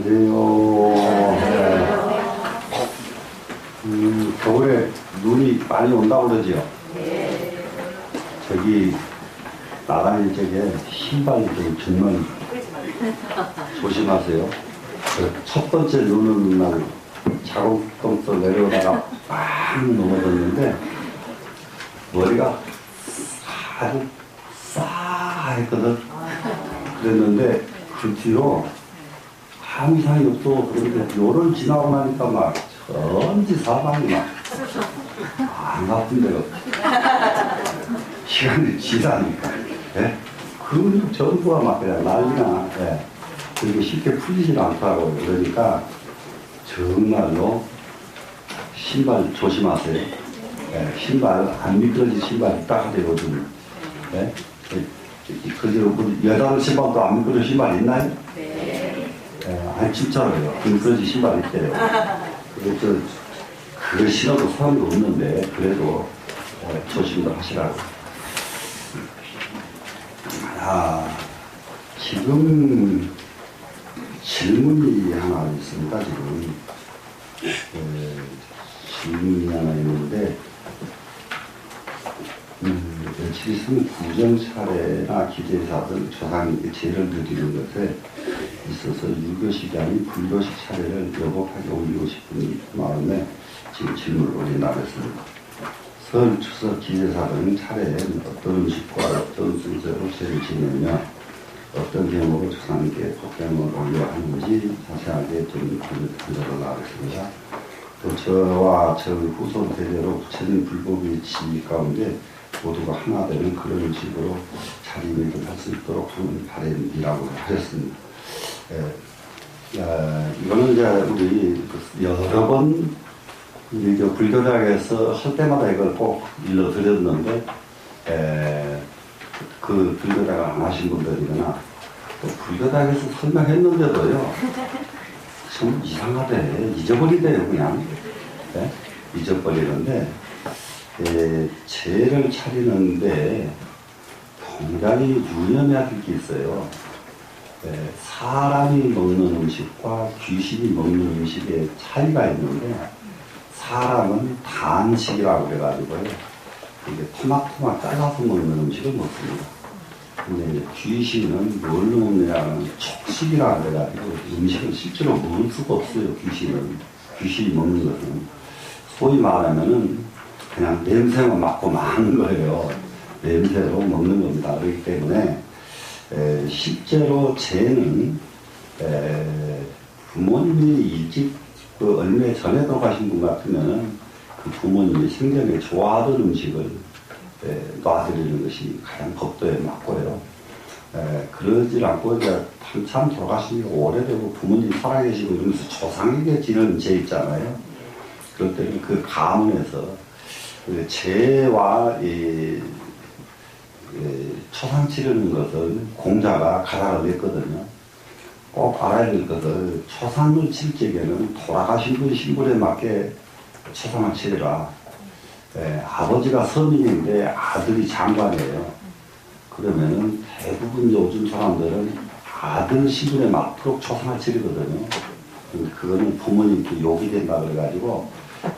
안녕하세요. 네. 겨울에 눈이 많이 온다고 그러지요? 저기 나가는 쪽에 신발 좀 정말 조심하세요. 첫 번째 눈 오는 날 자곡동서 내려오다가 빵 넘어졌는데 머리가 아주 싸했거든. 그랬는데 그 뒤로 아무 이상이 없어. 그런데 요를 지나고 나니까 막 전지 사방이 막 안 아픈 데가 없어. 시간이 지나니까. 예? 그 전부가 막 그냥 난리나. 예. 그게 쉽게 풀리질 않더라고요. 그러니까 정말로 신발 조심하세요. 예. 신발 안 미끄러진 신발 있다 하세요. 요즘. 예? 그 여자들 신발도 안 미끄러진 신발 있나요? 네. 예, 아니 진짜로요. 미끄러진 신발 있대요. 그래서 그걸 신어도 소용이 없는데 그래도 조심을 하시라고. 지금 질문이 하나 있습니다. 지금 질문이 하나 있는데 며칠 구정 차례나 기대사 등 조상님께 제를 드리는 것에 있어서 유교식이 아닌 불교식 차례를 여복하게 올리고 싶은 마음에 지금 질문을 올려나갔습니다. 설, 추석, 기대사 등 차례엔 어떤 음식과 어떤 순서로 제를 지내며 어떤 경우로 조상님께 폭행을 올려 하는지 자세하게 좀 분석을 나가겠습니다. 또 저와 저 후손 세대로 부처님 불법의 지 가운데 모두가 하나 되는 그런 음식으로 차림을 할 수 있도록 하는 바람이라고 하셨습니다. 이거는 이제 우리 여러 번 불교대학에서 할 때마다 이걸 꼭 일러드렸는데, 그 불교대학 안 하신 분들이거나 또 불교대학에서 설명했는데도요, 좀 이상하대. 잊어버리대요, 그냥. 잊어버리는데, 제를 차리는데 굉장히 유념해야 될 게 있어요. 사람이 먹는 음식과 귀신이 먹는 음식의 차이가 있는데, 사람은 단식이라고 그래가지고요. 이게 토막토막 잘라서 먹는 음식을 먹습니다. 근데 귀신은 뭘로 먹느냐는 촉식이라고 그래가지고 음식을 실제로 먹을 수가 없어요. 귀신이 먹는 것은. 소위 말하면은 그냥 냄새만 맡고 마는 거예요. 냄새로 먹는 겁니다. 그렇기 때문에 실제로 쟤는 부모님이 일찍 얼마 전에 돌아가신 분 같으면 그 부모님이 생전에 좋아하던 음식을 놔드리는 것이 가장 법도에 맞고요. 그러질 않고 이제 한참 돌아가신 지 오래되고 부모님 살아계시고 이러면서 조상에게 지는 제 있잖아요. 그럴 때는 그 가문에서 제와 초상 치르는 것을 공자가 가닥을 냈거든요. 꼭 알아야 될 것을 초상을 칠 적에는 돌아가신 분 신분에 맞게 초상을 치르라. 아버지가 서민인데 아들이 장관이에요. 그러면은 대부분 요즘 사람들은 아들 신분에 맞도록 초상을 치르거든요. 그거는 부모님께 욕이 된다 그래가지고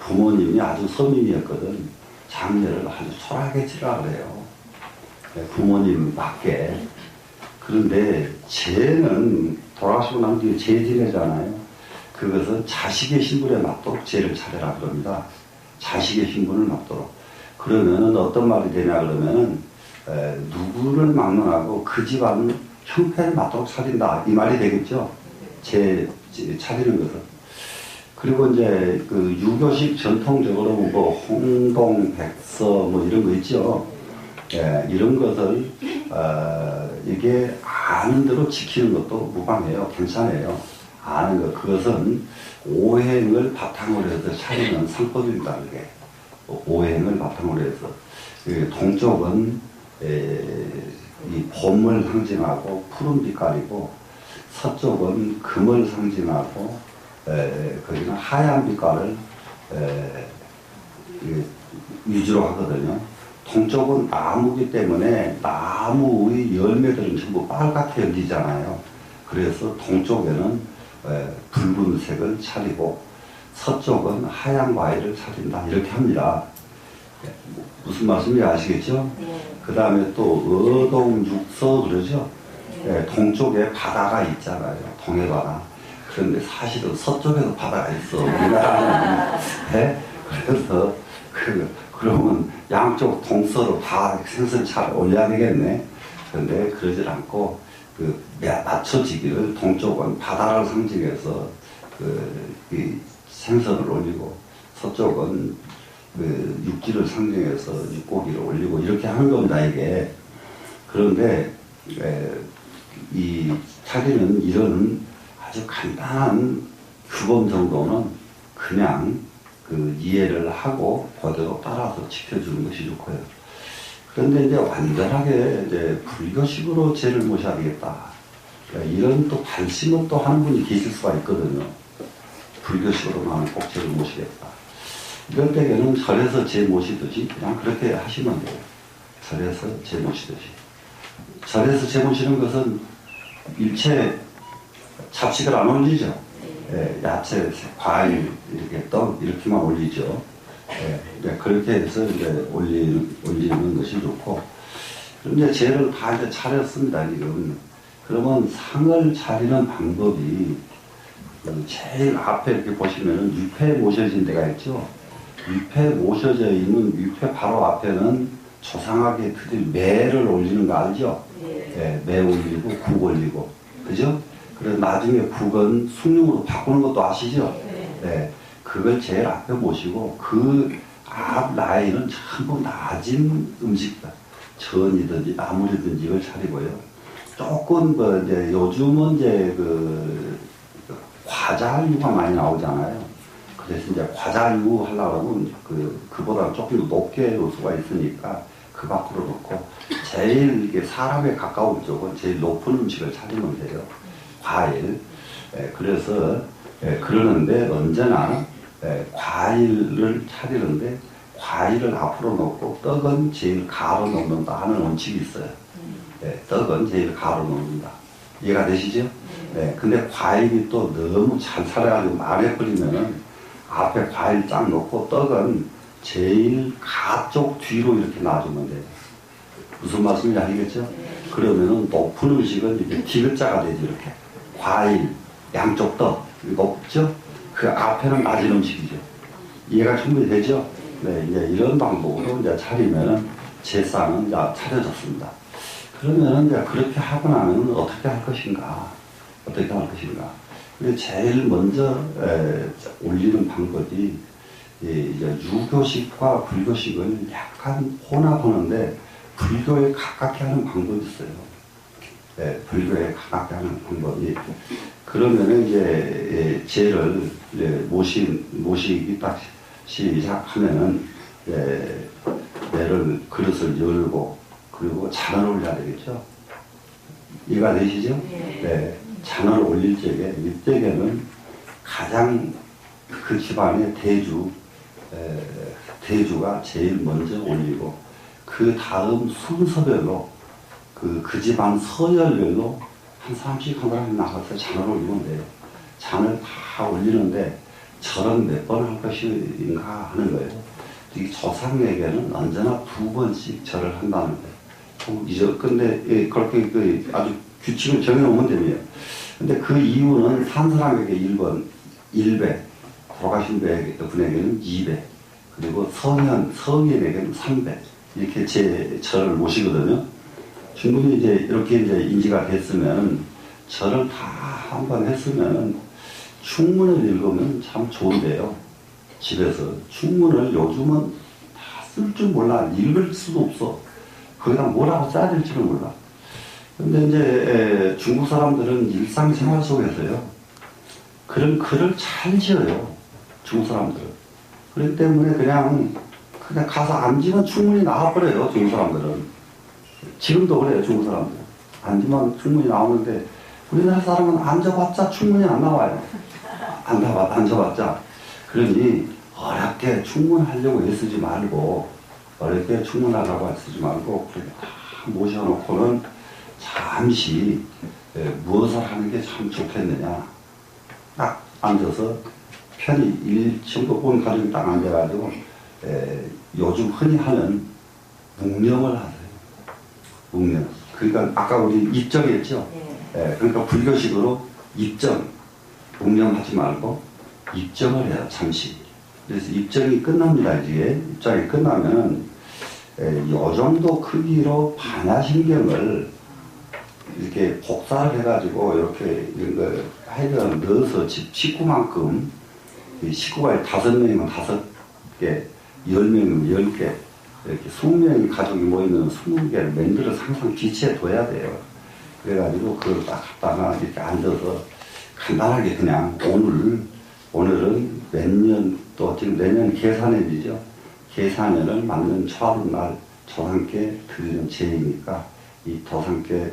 부모님이 아주 서민이었거든. 장례를 아주 초라하게 치르라 그래요. 부모님 맞게. 그런데 죄는 돌아가시고 난 뒤에 죄 지내잖아요. 그것은 자식의 신분에 맞도록 죄를 차려라 그럽니다. 자식의 신분을 맞도록. 그러면은 어떤 말이 되냐 그러면은 누구를 막론하고 그 집안은 형편에 맞도록 차린다 이 말이 되겠죠. 죄 차리는 것은. 그리고 이제 그 유교식 전통적으로 뭐 홍동, 백서 뭐 이런 거 있죠. 이런 것을 이게 아는 대로 지키는 것도 무방해요. 괜찮아요. 아는 것. 그것은 오행을 바탕으로 해서 차리는 상법입니다. 그게. 오행을 바탕으로 해서. 동쪽은 이 봄을 상징하고 푸른 빛깔이고 서쪽은 금을 상징하고 거기는 하얀 빛깔을 위주로 하거든요. 동쪽은 나무기 때문에 나무의 열매들은 전부 빨갛게 열리잖아요. 그래서 동쪽에는 붉은색을 차리고 서쪽은 하얀 과일을 차린다 이렇게 합니다. 무슨 말씀인지 아시겠죠? 그 다음에 또 어동육서 그러죠? 동쪽에 바다가 있잖아요. 동해바다. 그런데 사실은 서쪽에도 바다가 있어. 우리나라는. 그래서 그러면 양쪽 동서로 다 생선을 잘 올려야 되겠네. 그런데 그러질 않고 맞춰지기를 동쪽은 바다를 상징해서 이 생선을 올리고 서쪽은 육지를 상징해서 육고기를 올리고 이렇게 하는 겁니다, 이게. 그런데 이 차리는 이런 아주 간단한 규범 정도는 그냥 이해를 하고 그대로 따라서 지켜주는 것이 좋고요. 그런데 이제 완전하게 이제 불교식으로 죄를 모셔야 되겠다. 그러니까 이런 또 발심을 또 하는 분이 계실 수가 있거든요. 불교식으로만 꼭 죄를 모시겠다. 이럴 때에는 절에서 죄 모시듯이 그냥 그렇게 하시면 돼요. 절에서 죄 모시듯이. 절에서 죄 모시는 것은 일체 잡식을 안 올리죠. 야채, 과일, 이렇게 떡, 이렇게만 올리죠. 그렇게 해서 이제 올리는 것이 좋고. 그럼 이제 죄를 다 이제 차렸습니다, 지금. 그러면 상을 차리는 방법이 제일 앞에 이렇게 보시면은 위패에 모셔진 데가 있죠. 위패에 모셔져 있는 위패 바로 앞에는 조상하게 드릴 매를 올리는 거 알죠? 매 올리고 국 올리고. 그죠? 그래서 나중에 국은 숭늉으로 바꾸는 것도 아시죠? 그걸 제일 앞에 모시고 그 앞 라인은 전부 낮은 음식들, 전이든지 나물이든지 이걸 차리고요. 조금 이제 요즘은 이제 과자류가 많이 나오잖아요. 그래서 이제 과자류 하려고 하면 그보다 조금 더 높게 놓을 수가 있으니까 그 밖으로 놓고 제일 이게 사람에 가까운 쪽은 제일 높은 음식을 차리면 돼요. 과일. 그래서 그러는데 언제나 과일을 차리는데 과일을 앞으로 놓고 떡은 제일 가로 놓는다 하는 원칙이 있어요. 떡은 제일 가로 놓는다. 이해가 되시죠? 근데 과일이 또 너무 잘 살아가지고 많이 뿌리면은 앞에 과일 쫙 놓고 떡은 제일 가쪽 뒤로 이렇게 놔주면 돼요. 무슨 말씀인지 알겠죠? 그러면은 높은 음식은 이렇게 D자가 되죠, 이렇게. 과일, 양쪽 떡, 높죠? 그 앞에는 낮은 음식이죠. 이해가 충분히 되죠? 이제 이런 방법으로 이제 차리면은 제상은 이제 차려졌습니다. 그러면은 이제 그렇게 하고 나면 어떻게 할 것인가? 어떻게 할 것인가? 제일 먼저 올리는 방법이 이제 유교식과 불교식을 약간 혼합하는데 불교에 가깝게 하는 방법이 있어요. 불교에 가깝게 하는 방법이. 그러면은 이제 죄를 이제 모시기 딱 시작하면은 매를 그릇을 열고 그리고 잔을 올려야 되겠죠. 이해가 되시죠? 잔을 올릴 적에 이때에는 가장 그 집안의 대주가 제일 먼저 올리고 그 다음 순서별로 그 집안 서열별로 한 사람씩 한 사람씩 나가서 잔을 올리면 돼요. 잔을 다 올리는데 절은 몇 번 할 것인가 하는 거예요. 이 조상에게는 언제나 2번씩 절을 한다는 거예요. 근데 그렇게 아주 규칙을 정해놓으면 됩니다. 근데 그 이유는 산 사람에게 1번, 1배, 돌아가신 분에게는 2배, 그리고 성인에게는 3배, 이렇게 제 절을 모시거든요. 충분히 이제 이렇게 이제 인지가 됐으면, 절을 다 한 번 했으면, 충문을 읽으면 참 좋은데요. 집에서. 충문을 요즘은 다 쓸 줄 몰라. 읽을 수도 없어. 거기다 뭐라고 써야 될지를 몰라. 근데 이제 중국 사람들은 일상생활 속에서요, 그런 글을 잘 지어요. 중국 사람들은. 그렇기 때문에 그냥 가서 앉으면 충분히 나와버려요. 중국 사람들은. 지금도 그래요. 중국 사람들은. 앉으면 충분히 나오는데 우리나라 사람은 앉아봤자 충분히 안 나와요. 앉아봤자. 그러니 어렵게 충분하려고 애쓰지 말고, 어렵게 충분하려고 애쓰지 말고 그렇게 다 모셔놓고는 잠시 무엇을 하는 게 참 좋겠느냐. 앉아서 편히 1층도 온 가족이 딱 앉아가지고 요즘 흔히 하는 묵념을 하세요. 묵념. 그러니까 아까 우리 입정했죠. 그러니까 불교식으로 입정, 묵념하지 말고 입정을 해요. 잠시. 그래서 입정이 끝납니다. 이제 입장이 끝나면 요 정도 크기로 반야신경을 이렇게 복사를 해가지고 이렇게 이런 거 하여간 넣어서 식구만큼 식구가 5명이면 5개, 10명이면 10개, 이렇게 20명이 가족이 모이면 20개를 만들어서 항상 기체에 둬야 돼요. 그래가지고 그걸 딱 갖다가 이렇게 앉아서 간단하게 그냥 오늘은 몇 년, 또 지금 내년 계산해지죠. 계산년을 맞는 초하루날 조상께 드리는 제이니까 이 조상께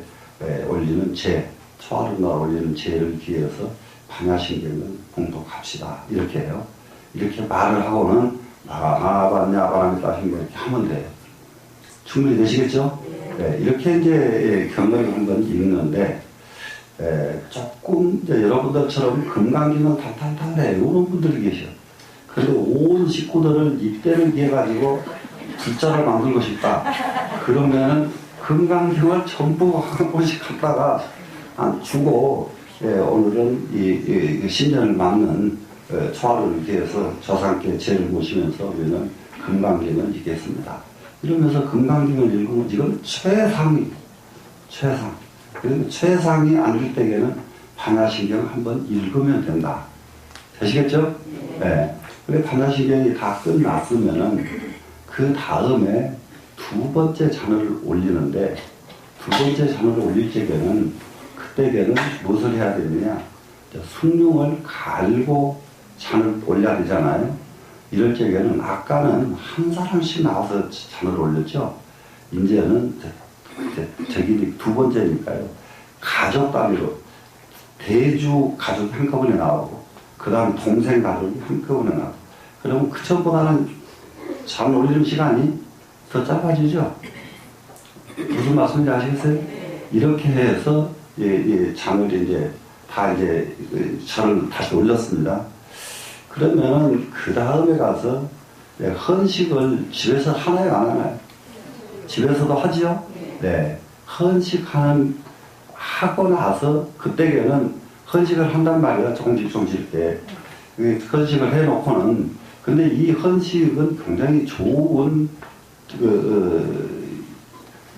올리는 제, 초하루날 올리는 제를 기해서 반야신경을 봉독합시다. 이렇게 해요. 이렇게 말을 하고는 나바냐바람이 하신 거 이렇게 하면 돼요. 충분히 되시겠죠? 네, 이렇게 이제 경을 한번 읽는데 조금 이제 여러분들처럼 금강기는 탈탈탈해 이런 분들이 계셔. 그런데 온 식구들을 입대를 해가지고 불자를 만들고 싶다. 그러면은 금강경을 전부 한 번씩 갖다가 주고 오늘은 이 신년을 맞는 초하루를 기해서 조상께 제를 모시면서 우리는 금강경을 읽겠습니다. 이러면서 금강경을 읽으면 이건 최상이 최상. 그리고 최상이 안 될 때에는 반야신경 한번 읽으면 된다. 되시겠죠? 네. 그래 반야신경이 다 끝났으면은 그 다음에 두 번째 잔을 올리는데 두 번째 잔을 올릴 적에는 그때에는 무엇을 해야 되느냐? 숭늉을 갈고 잔을 올려야 되잖아요. 이럴 적에는 아까는 한 사람씩 나와서 잔을 올렸죠. 이제는 저기 두 번째니까요. 가족 단위로 대주 가족이 한꺼번에 나오고 그 다음 동생 가족이 한꺼번에 나오고 그러면 그 전보다는 잔 올리는 시간이 더 짧아지죠. 무슨 말씀인지 아시겠어요? 이렇게 해서 잔을 이제 다 이제 잔을 다시 올렸습니다. 그러면 그 다음에 가서 헌식을 집에서 하나요 안 하나요? 집에서도 하지요? 네. 하고 나서 그때에는 헌식을 한단 말이에요. 조금씩 이렇게 헌식을 해놓고는 근데 이 헌식은 굉장히 좋은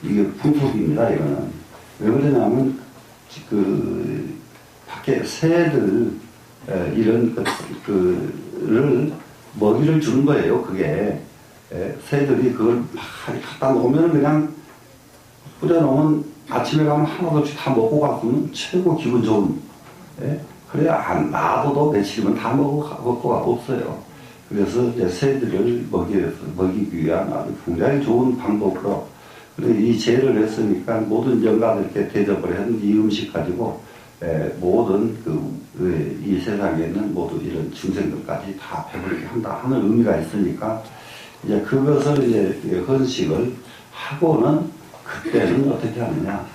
이게 풍속입니다. 이거는 왜 그러냐면 밖에 새들 이런 그를 먹이를 주는 거예요. 그게 새들이 그걸 막 갖다 놓으면 그냥 뿌려놓으면 아침에 가면 하나도 없이 다 먹고 갔으면 최고 기분 좋은. 그래야 안 놔둬도 며칠이면 다 먹고가 없어요. 그래서 이제 새들을 먹이기 위한 아주 굉장히 좋은 방법으로 이 제를 했으니까 모든 영가들께 대접을 했는 이 음식 가지고 모든 이 세상에 있는 모두 이런 중생들까지 다 배부르게 한다 하는 의미가 있으니까 이제 그것을 이제 헌식을 하고는 그때는 어떻게 하느냐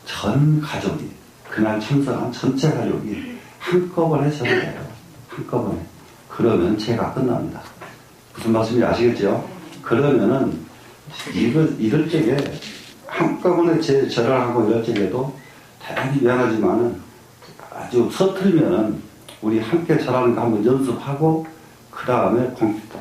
전 가족이 그날 참석한 전체 가족이 한꺼번에 절을 해요. 한꺼번에. 그러면 제가 끝납니다. 무슨 말씀인지 아시겠죠? 그러면은 이럴 적에 한꺼번에 절을 하고 이럴 적에도 대단히 미안하지만은 아주 서툴면은 우리 함께 절하는 거 한번 연습하고 그 다음에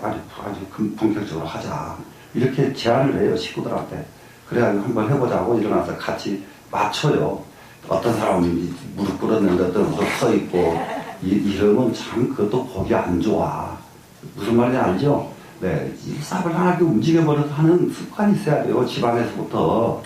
아주 본격적으로 하자. 이렇게 제안을 해요. 식구들한테. 그래가지고 한번 해보자고 일어나서 같이 맞춰요. 어떤 사람은 무릎 꿇었는데 어떤 무릎 서 있고 이러면 참 그것도 보기 안 좋아. 무슨 말인지 알죠? 네, 사불하게 움직여버려서 하는 습관이 있어야 돼요. 집안에서부터.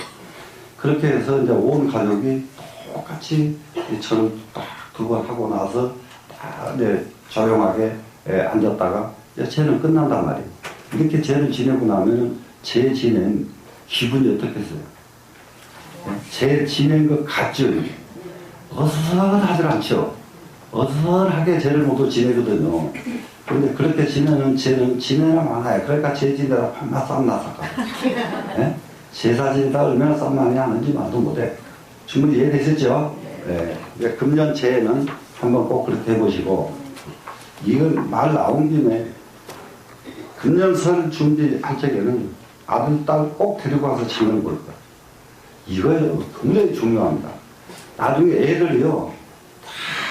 그렇게 해서 이제 온 가족이 똑같이 절을 딱 두 번 하고 나서 다 이제 조용하게 앉았다가 이제 제는 끝난단 말이에요. 이렇게 제를 지내고 나면 제 지낸 기분이 어떻겠어요? 제 지낸 것 같죠? 어수선하지 않죠? 어수선하게 제를 모두 지내거든요. 그런데 그렇게 지내는 제는 지내나 많아요. 그러니까 제 지내다 판나 쌈나 사까. 제사 지내다 얼마나 쌈 많이 하는지 말도 못해. 충분히 이해되셨죠? 네. 금년 제에는 한번 꼭 그렇게 해보시고 이건 말 나온 김에 금년설 준비할 적에는 아들, 딸 꼭 데리고 와서 장을 볼 거야. 이거요, 굉장히 중요합니다. 나중에 애들이요,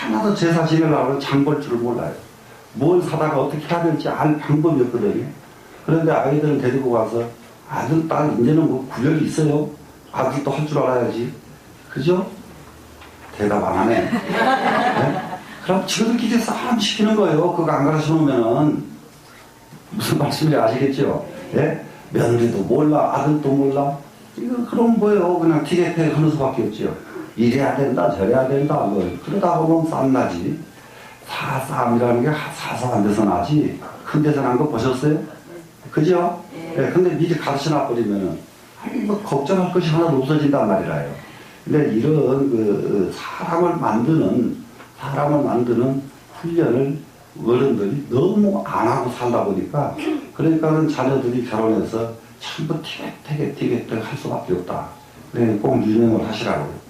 하나도 제사 지내려고 장 볼 줄을 몰라요. 뭘 사다가 어떻게 해야 될지 알 방법이 없거든요. 그런데 아이들은 데리고 가서 아들, 딸, 이제는 뭐 구별이 있어요? 아들도 할 줄 알아야지. 그죠? 대답 안 하네. 네? 그럼 지들끼리 싸움 시키는 거예요. 그거 안 가르쳐 놓으면은. 무슨 말씀인지 아시겠죠? 예? 며느리도 몰라, 아들도 몰라. 이거 그럼 뭐예요? 그냥 티격태격 하는 수밖에 없죠. 이래야 된다, 저래야 된다. 뭐. 그러다 보면 싸움 나지. 싸움이라는 게 사소한 데서 나지. 큰 데서 난 거 보셨어요? 그죠? 예, 근데 미리 가르쳐 놔버리면은, 뭐, 걱정할 것이 하나도 없어진단 말이라요. 근데 이런, 사람을 만드는 훈련을 어른들이 너무 안 하고 살다 보니까, 그러니까는 자녀들이 결혼해서 전부 티격태격 할 수밖에 없다. 그러니까 꼭 유념을 하시라고요.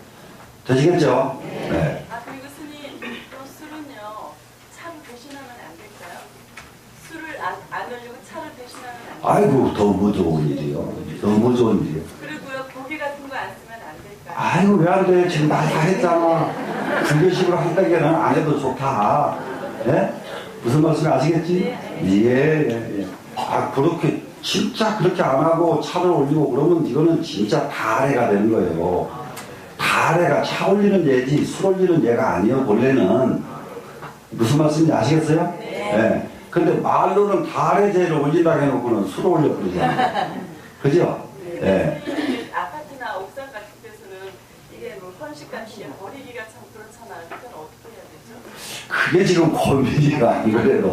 되시겠죠? 네. 그리고 스님, 또 술은요, 차로 대신하면 안 될까요? 술을 안 올리고 차로 대신하면 안 될까요? 아이고, 너무 좋은 일이요. 너무 좋은 일이요. 그리고요, 고기 같은 거 안 쓰면 안 될까요? 아이고, 왜 안 돼? 지금 나 다 했잖아. 불교식으로 할 때에는 안 해도 좋다. 예? 무슨 말씀이 아시겠지? 예. 그렇게, 진짜 그렇게 안 하고 차를 올리고 그러면 이거는 진짜 다래가 되는 거예요. 다래가 차 올리는 예지 술 올리는 예가 아니에요. 본래는. 무슨 말씀인지 아시겠어요? 네. 근데 말로는 다래제를 올린다고 해놓고는 술을 올려버리잖아요. 그죠? 네. 아파트나 옥상 같은 데서는 이게 뭐 헌식값이 버리기가 참 그렇잖아요. 그건 어떻게 해야 되죠? 그게 지금 고민이가 안 그래도.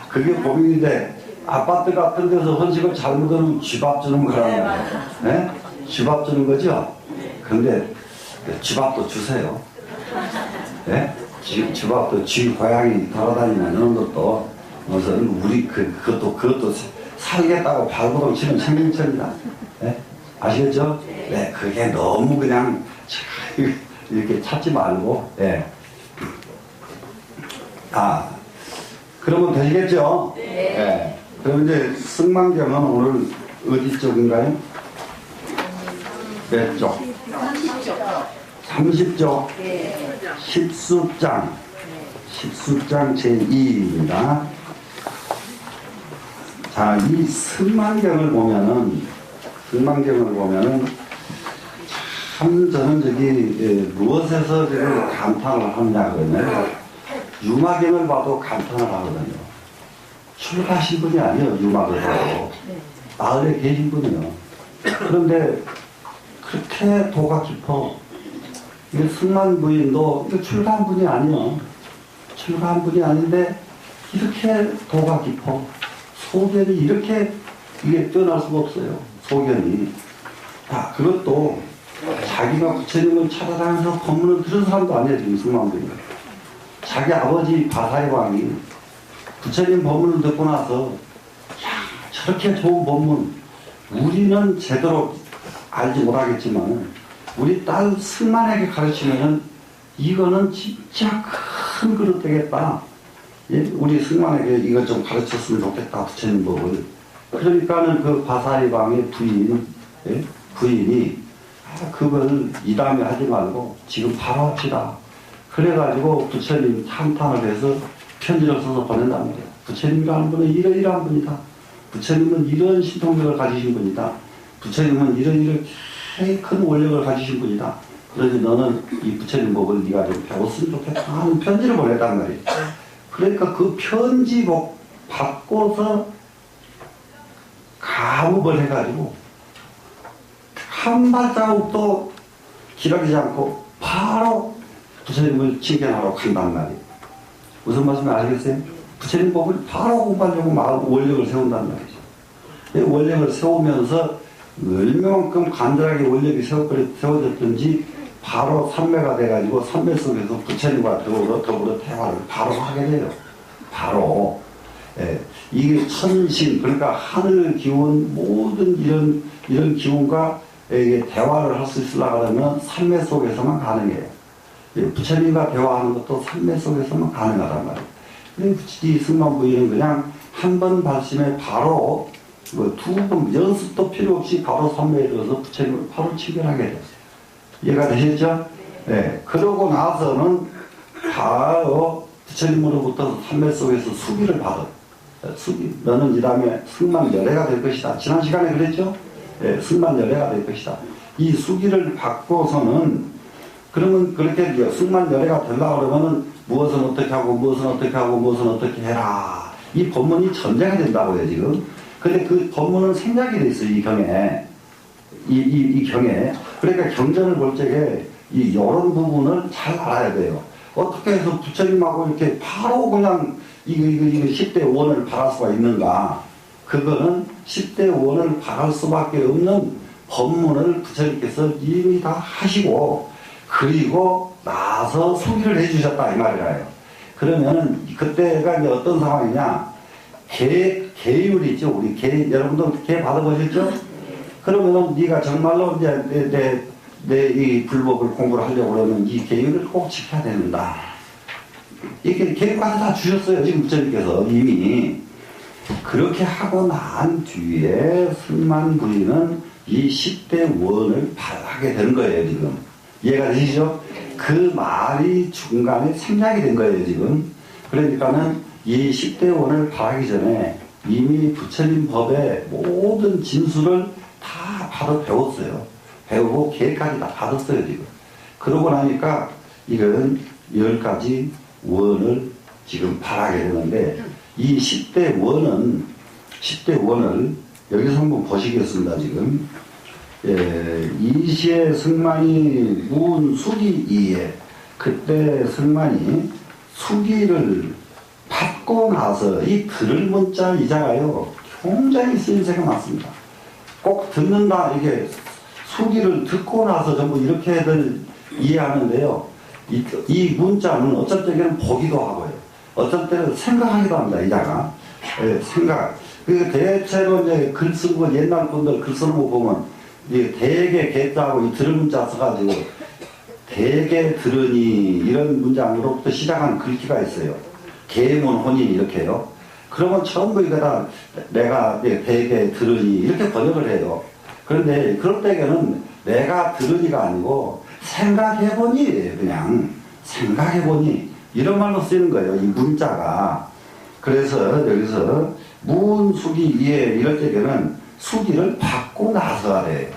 그게 고민인데, 아파트 같은 데서 헌식을 잘못하면 쥐밥 주는 거란 말이에요. 네? 쥐밥 주는 거죠? 그런데 쥐밥도 주세요. 네? 쥐밥도 쥐 고양이 돌아다니는 것도 무슨 우리 그것도 살겠다고 발버둥 치는 생명체입니다. 네? 아시겠죠? 네, 그게 너무 그냥 이렇게 찾지 말고, 네. 그러면 되시겠죠? 네. 그럼 이제 승만경은 오늘 어디 쪽인가요? 몇 쪽? 30쪽. 10수장. 10수장 제2입니다. 자, 이 승만경을 보면은 참 저는 무엇에서 지금 감탄을 하냐 그러면 유마경을 봐도 감탄을 하거든요. 출가하신 분이 아니에요, 유마경으로. 마을에 계신 분이요. 그런데 그렇게 도가 깊어. 이게 승만 부인도 이거 출가한 분이 아니에요. 출가한 분이 아닌데 이렇게 도가 깊어. 소견이 이렇게 이게 뛰어날 수가 없어요. 소견이. 그것도 자기가 부처님을 찾아다니면서 법문을 들은 사람도 아니에요, 지금 승만 부인은. 자기 아버지 바사의 왕이 부처님 법문을 듣고 나서 저렇게 좋은 법문 우리는 제대로 알지 못하겠지만 우리 딸 승만에게 가르치면은 이거는 진짜 큰 그릇 되겠다. 예? 우리 승만에게 이것 좀 가르쳤으면 좋겠다. 부처님 법을. 그러니까는 그 바사의 왕의 부인이 그걸 이 다음에 하지 말고 지금 바로 합시다. 그래가지고 부처님 한탄을 해서 편지를 써서 보낸단 말이에요. 부처님이라는 분은 이러이러한 분이다. 부처님은 이런 신통력을 가지신 분이다. 부처님은 이렇게 큰 원력을 가지신 분이다. 그러니 너는 이 부처님 법을 네가 좀 배웠으면 좋겠다 하는 편지를 보냈단 말이에요. 그러니까 그 편지 받고서 가업을 해가지고 한 발자국도 기다리지 않고 바로 부처님을 칭견하러 간단 말이에요. 무슨 말씀인지 아시겠어요? 부처님 법을 바로 공부하려고 원력을 세운단 말이죠. 원력을 세우면서 얼마만큼 간절하게 원력이 세워졌든지 바로 삼매가 돼가지고 삼매 속에서 부처님과 더불어 대화를 바로 하게 돼요. 바로. 예, 이게 천신, 그러니까 하늘 기운, 모든 이런 기운과 대화를 할 수 있으려고 하면 삼매 속에서만 가능해요. 부처님과 대화하는 것도 삼매 속에서만 가능하단 말이에요. 이 승만 부위는 그냥 한 번 발심에 바로 두 번 연습도 필요 없이 바로 선매에 들어서 부처님을 바로 친결하게 됐어요. 이해가 되셨죠? 네. 그러고 나서는 바로 부처님으로부터 선매 속에서 수기를 받아. 수기, 너는 이 다음에 승만열애가 될 것이다. 지난 시간에 그랬죠? 네, 승만열애가 될 것이다. 이 수기를 받고서는 그러면 그렇게 승만열애가 되려고 그러면은 무엇은 어떻게 하고 무엇은 어떻게 하고 무엇은 어떻게 해라. 이 법문이 전제가 된다고요 지금. 근데 그 법문은 생략이 돼 있어요 이 경에. 이 경에. 그러니까 경전을 볼 적에 이 이런 부분을 잘 알아야 돼요. 어떻게 해서 부처님하고 이렇게 바로 그냥 이거 10대 원을 바랄 수가 있는가. 그거는 10대 원을 바랄 수밖에 없는 법문을 부처님께서 이미 다 하시고 그리고 나서 수기를 해주셨다 이 말이라요. 그러면은 그때가 이제 어떤 상황이냐. 계율 있죠. 우리 여러분도 계 받아보셨죠? 그러면은 네가 정말로 이제 내 이 불법을 공부를 하려고 그러면 이 계율을 꼭 지켜야 된다. 이게 계율까지 다 주셨어요. 지금 부처님께서 이미. 그렇게 하고 난 뒤에 승만 부인은 이 10대 원을 발하게 된 거예요, 지금. 이해가 되시죠? 그 말이 중간에 생략이 된 거예요, 지금. 그러니까는 이 10대 원을 발하기 전에 이미 부처님 법의 모든 진술을 다 바로 배웠어요. 배우고 계획까지 다 받았어요, 지금. 그러고 나니까 이건 10가지 원을 지금 발하게 되는데 이 10대 원을 여기서 한번 보시겠습니다, 지금. 예, 이시에 승만이 문 수기 이에 그때 승만이 수기를 받고 나서 이 들을 문자 이자가요 굉장히 쓰임새가 많습니다. 꼭 듣는다 이게 수기를 듣고 나서 전부 이렇게들 이해하는데요. 이 문자는 어쩔 때는 보기도 하고요. 어쩔 때는 생각하기도 합니다. 이자가. 예, 생각. 그 대체로 이제 글 쓰는 거 옛날 분들 글 쓰는 거 보면 이게 대개 개자하고 이 들을 문자 써가지고 대개 들으니 이런 문장으로부터 시작한 글귀가 있어요. 계문 혼인 이렇게요. 그러면 전부 이거 다 내가 대개 들으니 이렇게 번역을 해요. 그런데 그럴 때에는 내가 들으니가 아니고 생각해보니 그냥 생각해보니 이런 말로 쓰이는 거예요. 이 문자가. 그래서 여기서 문수기 이해 이럴 때에는 수기를 받고 나서 하래요.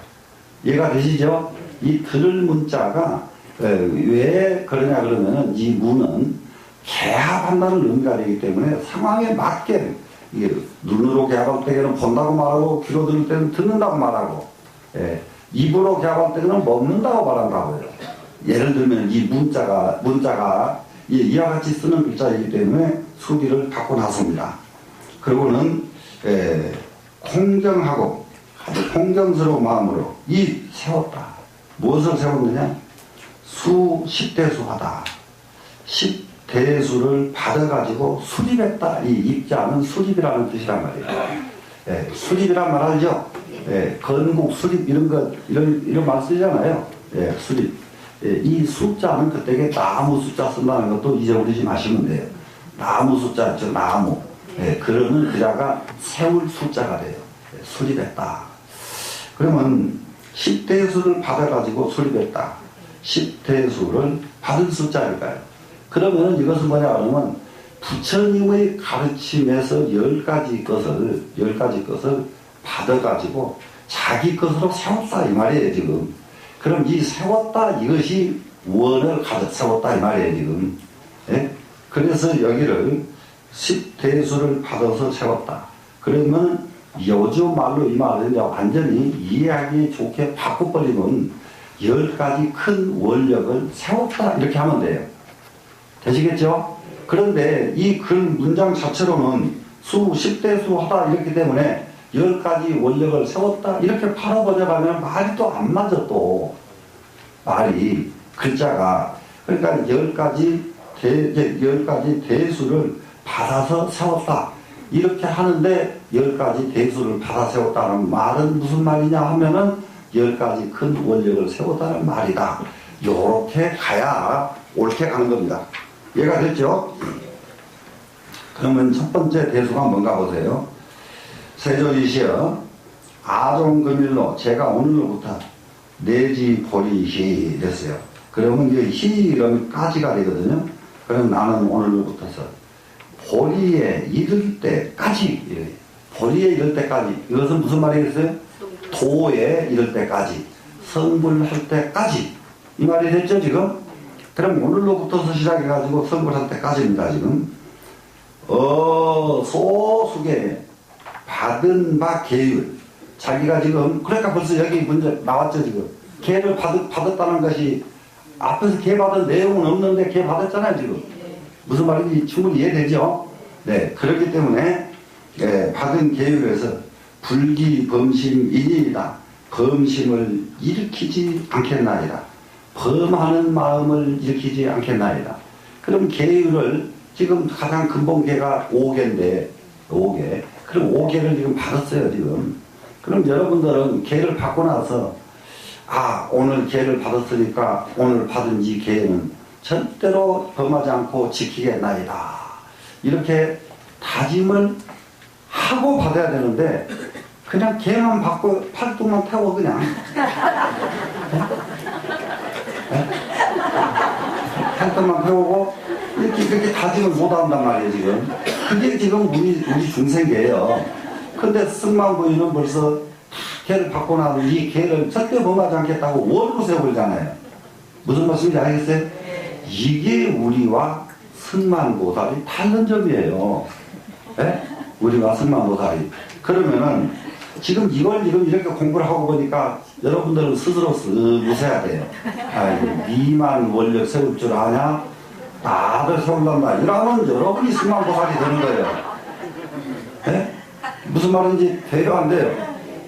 이해가 되시죠? 이 들을 문자가 왜 그러냐 그러면은 이 문은 개합한다는 의미가 되기 때문에 상황에 맞게 이게 눈으로 개합할 때는 본다고 말하고 귀로 들을 때는 듣는다고 말하고 입으로 개합할 때는 먹는다고 말한다고요. 예를 들면 이 문자가 이와 같이 쓰는 글자이기 때문에 수기를 받고 나섭니다. 그리고는 공경하고 아주 공경스러운 마음으로 이 세웠다. 무엇을 세웠느냐? 10대수 하다. 10대수를 받아가지고 수립했다. 이 입자는 수립이라는 뜻이란 말이에요. 수립이란 말 알죠? 건국 수립 이런 말 쓰잖아요. 수립. 이 숫자는 그때에 나무 숫자 쓴다는 것도 잊어버리지 마시면 돼요. 나무 숫자 있죠. 나무. 그러는 그자가 세울 숫자가 돼요. 수립했다. 그러면 10대수를 받아가지고 수립했다. 10대수를 받은 숫자일까요? 그러면 이것은 뭐냐 그러면 부처님의 가르침에서 10가지 것을 받아가지고 자기 것으로 세웠다 이 말이에요 지금. 그럼 이 세웠다 이것이 원을 가득 세웠다 이 말이에요 지금. 그래서 여기를 10대수를 받아서 세웠다. 그러면 요즘 말로 이 말을 완전히 이해하기 좋게 바꿔버리면 10가지 큰 원력을 세웠다 이렇게 하면 돼요. 되시겠죠? 그런데 이 글 문장 자체로는 10대수 하다 이렇기 때문에 10가지 원력을 세웠다 이렇게 바로 번역하면 말이 또 안 맞아 또 말이 글자가. 그러니까 10가지 대수를 받아서 세웠다 이렇게 하는데 10가지 대수를 받아 세웠다는 말은 무슨 말이냐 하면은 10가지 큰 원력을 세웠다는 말이다. 요렇게 가야 옳게 가는 겁니다. 이해가 됐죠? 그러면 첫 번째 대수가 뭔가 보세요. 세조지시여 아종금일로 제가 오늘로부터 내지 보리히 됐어요. 그러면 이게 히 이러면 까지가 되거든요. 그럼 나는 오늘로부터서 보리에 이를 때까지 이래요. 보리에 이를 때까지. 이것은 무슨 말이겠어요? 도에 이를 때까지. 성불할 때까지. 이 말이 됐죠 지금? 그럼 오늘로부터서 시작해가지고 성불할 때까지입니다 지금. 소수계 받은 바 계율. 자기가 지금 그러니까 벌써 여기 문제 나왔죠 지금. 계를 받았다는 것이 앞에서 계 받은 내용은 없는데 계 받았잖아요 지금. 무슨 말인지 충분히 이해되죠? 네, 그렇기 때문에 받은 계율에서 불기 범심이니이다. 범심을 일으키지 않겠나이다. 범하는 마음을 일으키지 않겠나이다. 그럼 계율을 지금 가장 근본 계가 5계인데 5계. 그럼 5계를 지금 받았어요 지금. 그럼 여러분들은 계를 받고 나서 오늘 계를 받았으니까 오늘 받은 이 계는 절대로 범하지 않고 지키겠나이다. 이렇게 다짐을 하고 받아야 되는데 그냥 계만 받고 팔뚝만 태워 그냥 팔뚝만 태우고 이렇게 그렇게 다짐을 못한단 말이에요 지금. 그게 지금 우리 중생계예요. 근데 승만부인은 벌써 계를 받고 나서 이 계를 절대 범하지 않겠다고 원으로 세우잖아요. 무슨 말씀인지 알겠어요? 이게 우리와 승만보살이 다른 점이에요. 네? 우리와 승만보살이. 그러면은 지금 이걸 이렇게 공부를 하고 보니까 여러분들은 스스로 쓱 웃어야 돼요. 니만 원력 세울 줄 아냐? 다들 세운단다. 이러면 여러분이 승만보살이 되는 거예요. 네? 무슨 말인지 배려 안 돼요.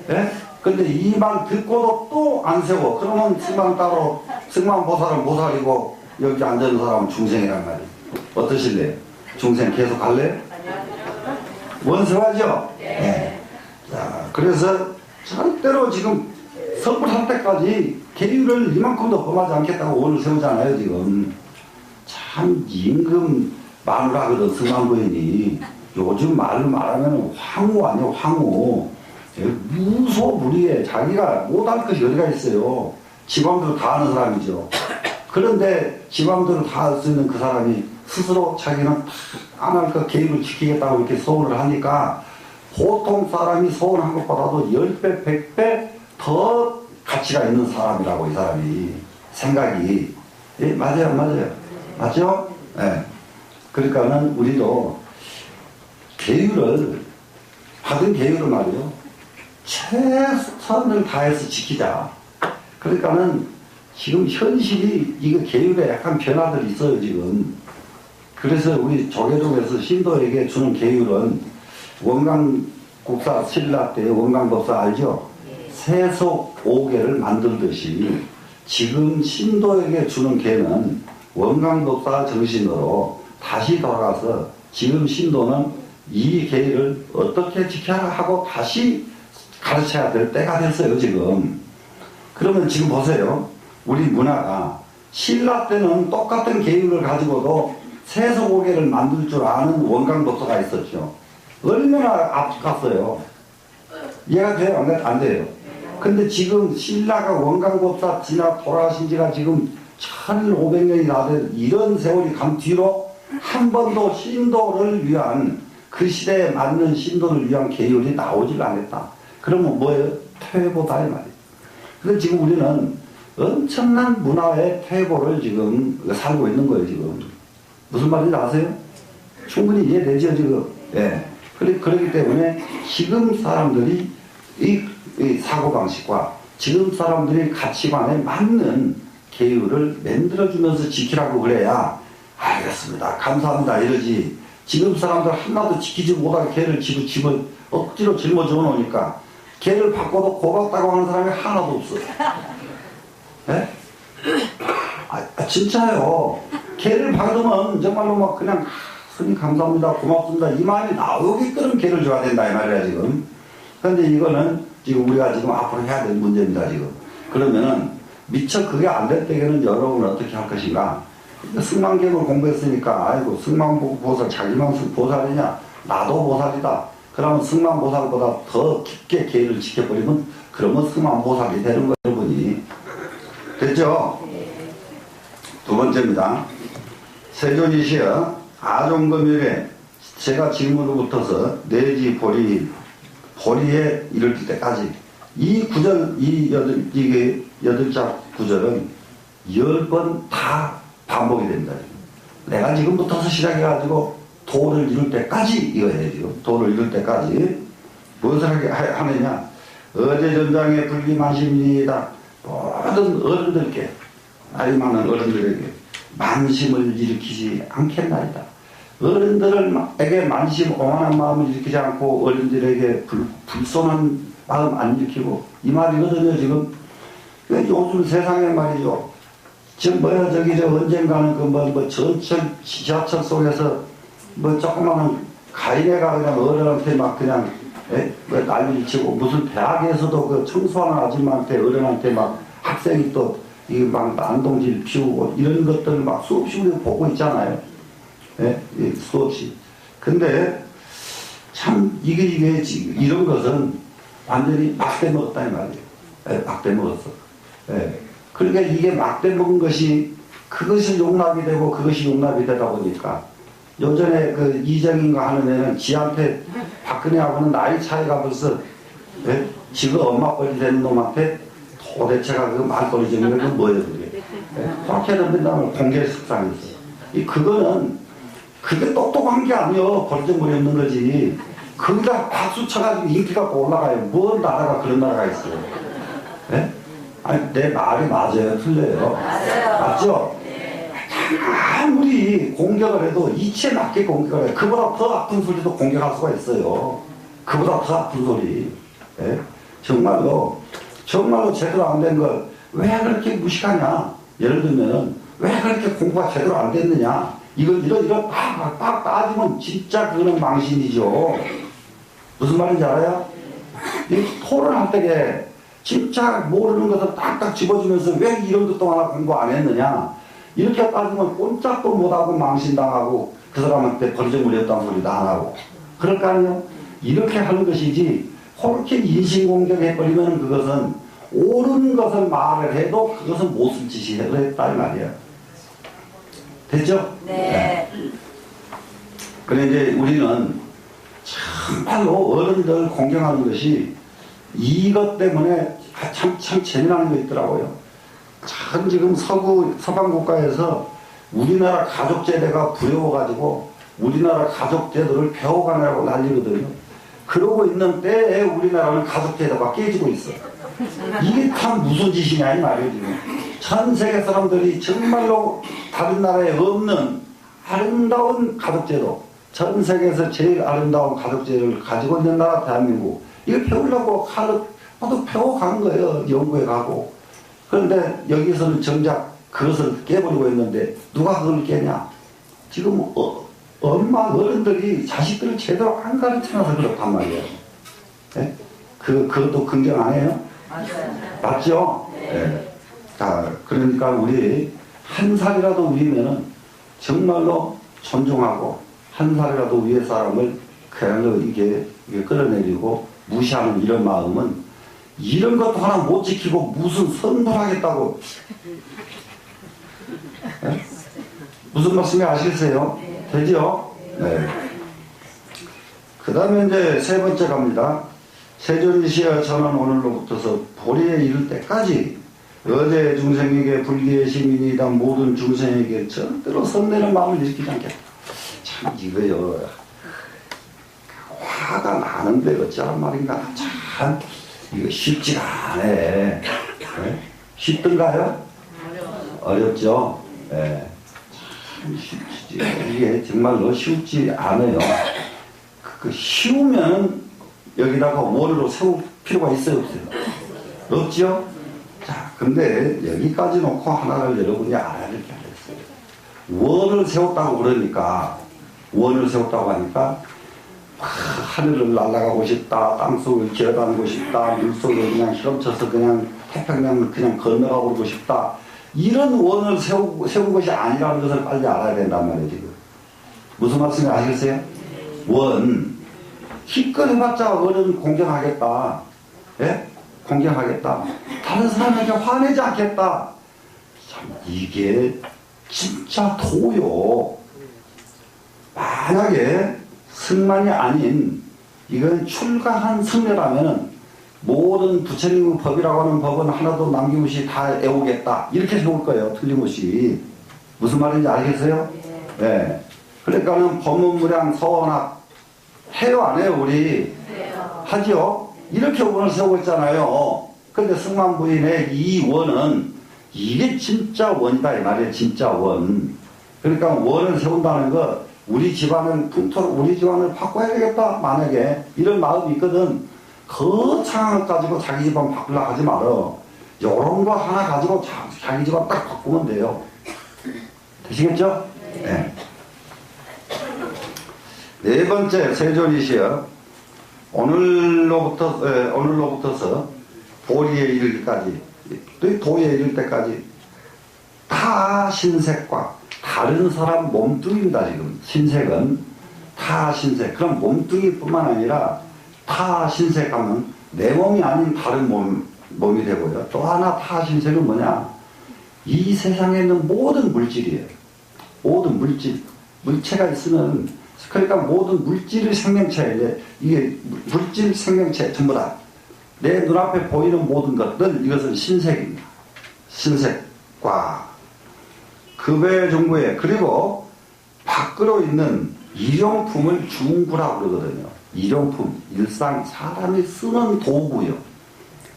네? 근데 이 말 듣고도 또 안 세워. 그러면 승만 따로 승만보살은 보살이고 여기 앉아있는 사람은 중생이란 말이에요. 어떠실래요? 중생 계속 갈래요? 원수하죠? 네. 자, 그래서 절대로 지금 성불할 때까지 계율을 이만큼도 범하지 않겠다고 원을 세우잖아요 지금. 참 임금 마누라거든 승만부인이. 요즘 말로 말하면 황후 아니에요 황후. 무소불위에 자기가 못할 것이 어디가 있어요. 지방대로 다 하는 사람이죠. 그런데 지방대로 다 할 수 있는 그 사람이 스스로 자기는 안 할 것 계율을 지키겠다고 이렇게 소원을 하니까 보통 사람이 소원한 것보다도 10배, 100배 더 가치가 있는 사람이라고 이 사람이 생각이. 예, 맞아요, 맞아요. 맞죠? 예. 그러니까는 우리도 계율을 받은 계율을 말이요. 최선을 다해서 지키자. 그러니까는 지금 현실이 이거 계율에 약간 변화들이 있어요 지금. 그래서 우리 조계종에서 신도에게 주는 계율은 원광국사 신라 때 원광법사 알죠? 세속 5계를 만들듯이 지금 신도에게 주는 계는 원광법사 정신으로 다시 돌아가서 지금 신도는 이 계율을 어떻게 지켜야 하고 다시 가르쳐야 될 때가 됐어요 지금. 그러면 지금 보세요. 우리 문화가 신라 때는 똑같은 계율을 가지고도 세속오계를 만들 줄 아는 원광법사가 있었죠. 얼마나 앞갔어요. 이해가 돼요? 안 돼요? 근데 지금 신라가 원광법사 지나 돌아가신 지가 지금 1500년이 다 된 이런 세월이 간 뒤로 한 번도 신도를 위한 그 시대에 맞는 신도를 위한 계율이 나오질 않았다. 그러면 뭐예요? 퇴보다 이 말이에요. 근데 지금 우리는 엄청난 문화의 퇴보를 지금 살고 있는 거예요 지금. 무슨 말인지 아세요? 충분히 이해되죠 지금. 예. 그렇기 때문에 지금 사람들이 이 사고방식과 지금 사람들이 가치관에 맞는 계율을 만들어주면서 지키라고 그래야 알겠습니다 감사합니다 이러지. 지금 사람들 하나도 지키지 못하게 걔를 억지로 짊어져 놓으니까 걔를 바꿔도 고맙다고 하는 사람이 하나도 없어. 네? 진짜요. 걔를 받으면 정말로 막 그냥 스님 감사합니다 고맙습니다 이 말이 나오게끔 걔를 줘야 된다 이 말이야 지금. 그런데 이거는 지금 우리가 지금 앞으로 해야 될 문제입니다 지금. 그러면은 미처 그게 안 될 때에는 여러분은 어떻게 할 것인가. 승만경을 공부했으니까 아이고 승만보살 자기만 보살이냐 나도 보살이다. 그러면 승만보살보다 더 깊게 계를 지켜버리면 그러면 승만보살이 되는 거예요. 여러분이 됐죠? 두 번째입니다. 세존이시여 아종금일에 제가 지금으로부터서 내지 보리에 이를 때까지 이 구절 이게 8자 구절은 10번 다 반복이 됩니다. 내가 지금부터서 시작해가지고 도를 이룰 때까지 이거 해야죠. 도를 이룰 때까지 무엇을 하느냐. 어제 전장의 불기만심이다. 모든 어른들께 나이 많은 어른들에게 만심을 일으키지 않겠나이다. 어른들에게 만심 오만한 마음을 일으키지 않고 어른들에게 불손한 마음 안 일으키고 이 말이거든요. 지금 요즘 세상에 말이죠. 지금 언젠가는 전철 지하철 속에서 조그마한 가인애가 그냥 어른한테 막 그냥 난리를 치고 무슨 대학에서도 그 청소하는 아줌마한테 어른한테 막 학생이 또 이게 막 난동질 피우고 이런 것들을 막 수없이 우리가 보고 있잖아요. 수없이. 근데 참 이게 이런 것은 완전히 막대 먹었다 이 말이에요. 막대 먹었어. 그러니까 이게 막대 먹은 것이 그것이 용납이 되고 그것이 용납이 되다 보니까 요전에 그 이정인가 하는 애는 지한테 박근혜하고는 나이 차이가 벌써 지금 엄마 뻘이 되는 놈한테 도대체가 그 말거리 정리가 그 뭐예요 그게. 그렇게 된다면 공개 숙상이 있어. 그거는 그게 똑똑한 게 아니여. 버리정머리 없는 거지. 거기다 박수 쳐가지고 인기가 올라가요. 뭔 나라가 그런 나라가 있어요. 아니 내 말이 맞아요 틀려요? 맞죠? 아무리 공격을 해도 이치에 맞게 공격을 해. 그보다 더 아픈 소리도 공격할 수가 있어요. 그보다 더 아픈 소리. 정말로 제대로 안 된 걸 왜 그렇게 무식하냐. 예를 들면 왜 그렇게 공부가 제대로 안 됐느냐. 이런 딱 따지면 진짜 그거는 망신이죠. 무슨 말인지 알아요? 이 토론할 때에 진짜 모르는 것을 딱딱 집어주면서 왜 이런 것 동안 공부 안 했느냐. 이렇게 따지면 꼼짝도 못하고 망신당하고 그 사람한테 버리정머리였다는 소리도 안 하고 그럴 거 아니에요? 이렇게 하는 것이지 그렇게 인신공격해버리면 그것은 옳은 것을 말을 해도 그것은 못쓸 짓이라고 했다 이 말이에요. 됐죠? 네. 그래 이제 우리는 참말로 어른들 공경하는 것이 이것 때문에 참 재미나는 거 있더라고요. 참 지금 서방 국가에서 우리나라 가족제도가 부여워가지고 우리나라 가족제도를 배워가느라고 난리거든요. 그러고 있는 때에 우리나라는 가족제도가 깨지고 있어. 이게 참 무슨 짓이냐 이 말이에요. 지금 전 세계 사람들이 정말로 다른 나라에 없는 아름다운 가족제도, 전 세계에서 제일 아름다운 가족제도를 가지고 있는 나라 대한민국, 이걸 배우려고 모두 배워간 거예요. 연구해 가고. 그런데 여기서는 정작 그것을 깨버리고 있는데 누가 그걸 깨냐. 지금 엄마 어른들이 자식들을 제대로 안 가르쳐놔서 그렇단 말이에요. 그것도 긍정 안 해요? 맞아요. 맞죠? 네. 자, 그러니까 우리 한 살이라도 위면은 정말로 존중하고 한 살이라도 위의 사람을 그야말로 이게 끌어내리고 무시하는 이런 마음은 이런 것도 하나 못 지키고 무슨 선불하겠다고. 네? 무슨 말씀인지 아시겠어요? 되죠? 네. 그 다음에 이제 세 번째 갑니다. 세존이시여 저는 오늘로부터서 보리에 이를 때까지 어제 중생에게 불기의 시민이다 모든 중생에게 절대로 선내는 마음을 일으키지 않겠다. 참 이거요. 화가 나는데 어쩌란 말인가. 참 이거 쉽지가 않아. 네? 쉽던가요? 어렵죠? 네. 참 쉽지. 이게 정말로 쉽지 않아요. 쉬우면 여기다가 원으로 세울 필요가 있어요, 없어요? 없죠? 자, 근데 여기까지 놓고 하나를 여러분이 알아야 될 게 하나 있어요. 원을 세웠다고 그러니까, 원을 세웠다고 하니까, 하늘을 날아가고 싶다, 땅속을 기어다니고 싶다, 물속에 그냥 헤엄쳐서 그냥 태평양을 그냥 건너가 보고 싶다, 이런 원을 세운 것이 아니라는 것을 빨리 알아야 된단 말이에요, 지금. 무슨 말씀인지 아시겠어요? 원. 기껏 해봤자 원은 공경하겠다. 예? 공경하겠다. 다른 사람에게 화내지 않겠다. 참, 이게 진짜 도요. 만약에 승만이 아닌 이건 출가한 승려라면 모든 부처님의 법이라고 하는 법은 하나도 남김없이 다 애우겠다. 이렇게 세울 거예요. 틀림없이. 무슨 말인지 알겠어요? 네. 그러니까는 법문무량 서원학 해요 안 해요 우리? 하죠? 이렇게 원을 세우고 있잖아요. 근데 승만부인의 이 원은 이게 진짜 원이다 이 말이에요. 진짜 원. 그러니까 원을 세운다는 거 우리 집안을 우리 집안을 바꿔야 되겠다. 만약에 이런 마음이 있거든. 거창한 것 가지고 자기 집안 바꾸려고 하지 말어. 요런 거 하나 가지고 자기 집안 딱 바꾸면 돼요. 되시겠죠? 네. 네 번째 세존이시여. 오늘로부터서 도리에 이르기까지, 도에 이를 때까지 타 신색과 다른 사람 몸뚱이입니다. 지금 신색은 타 신색. 그럼 몸뚱이뿐만 아니라 타 신색하면 내 몸이 아닌 다른 몸이 되고요. 또 하나 타 신색은 뭐냐? 이 세상에 있는 모든 물질이에요. 모든 물체가 있으면, 그러니까 모든 물질의 생명체, 이게 물질 생명체 전부 다 내 눈앞에 보이는 모든 것들, 이것은 신색입니다. 신색과 급의 종구에, 그리고 밖으로 있는 일용품을 중구라고 그러거든요. 일용품, 일상, 사람이 쓰는 도구요.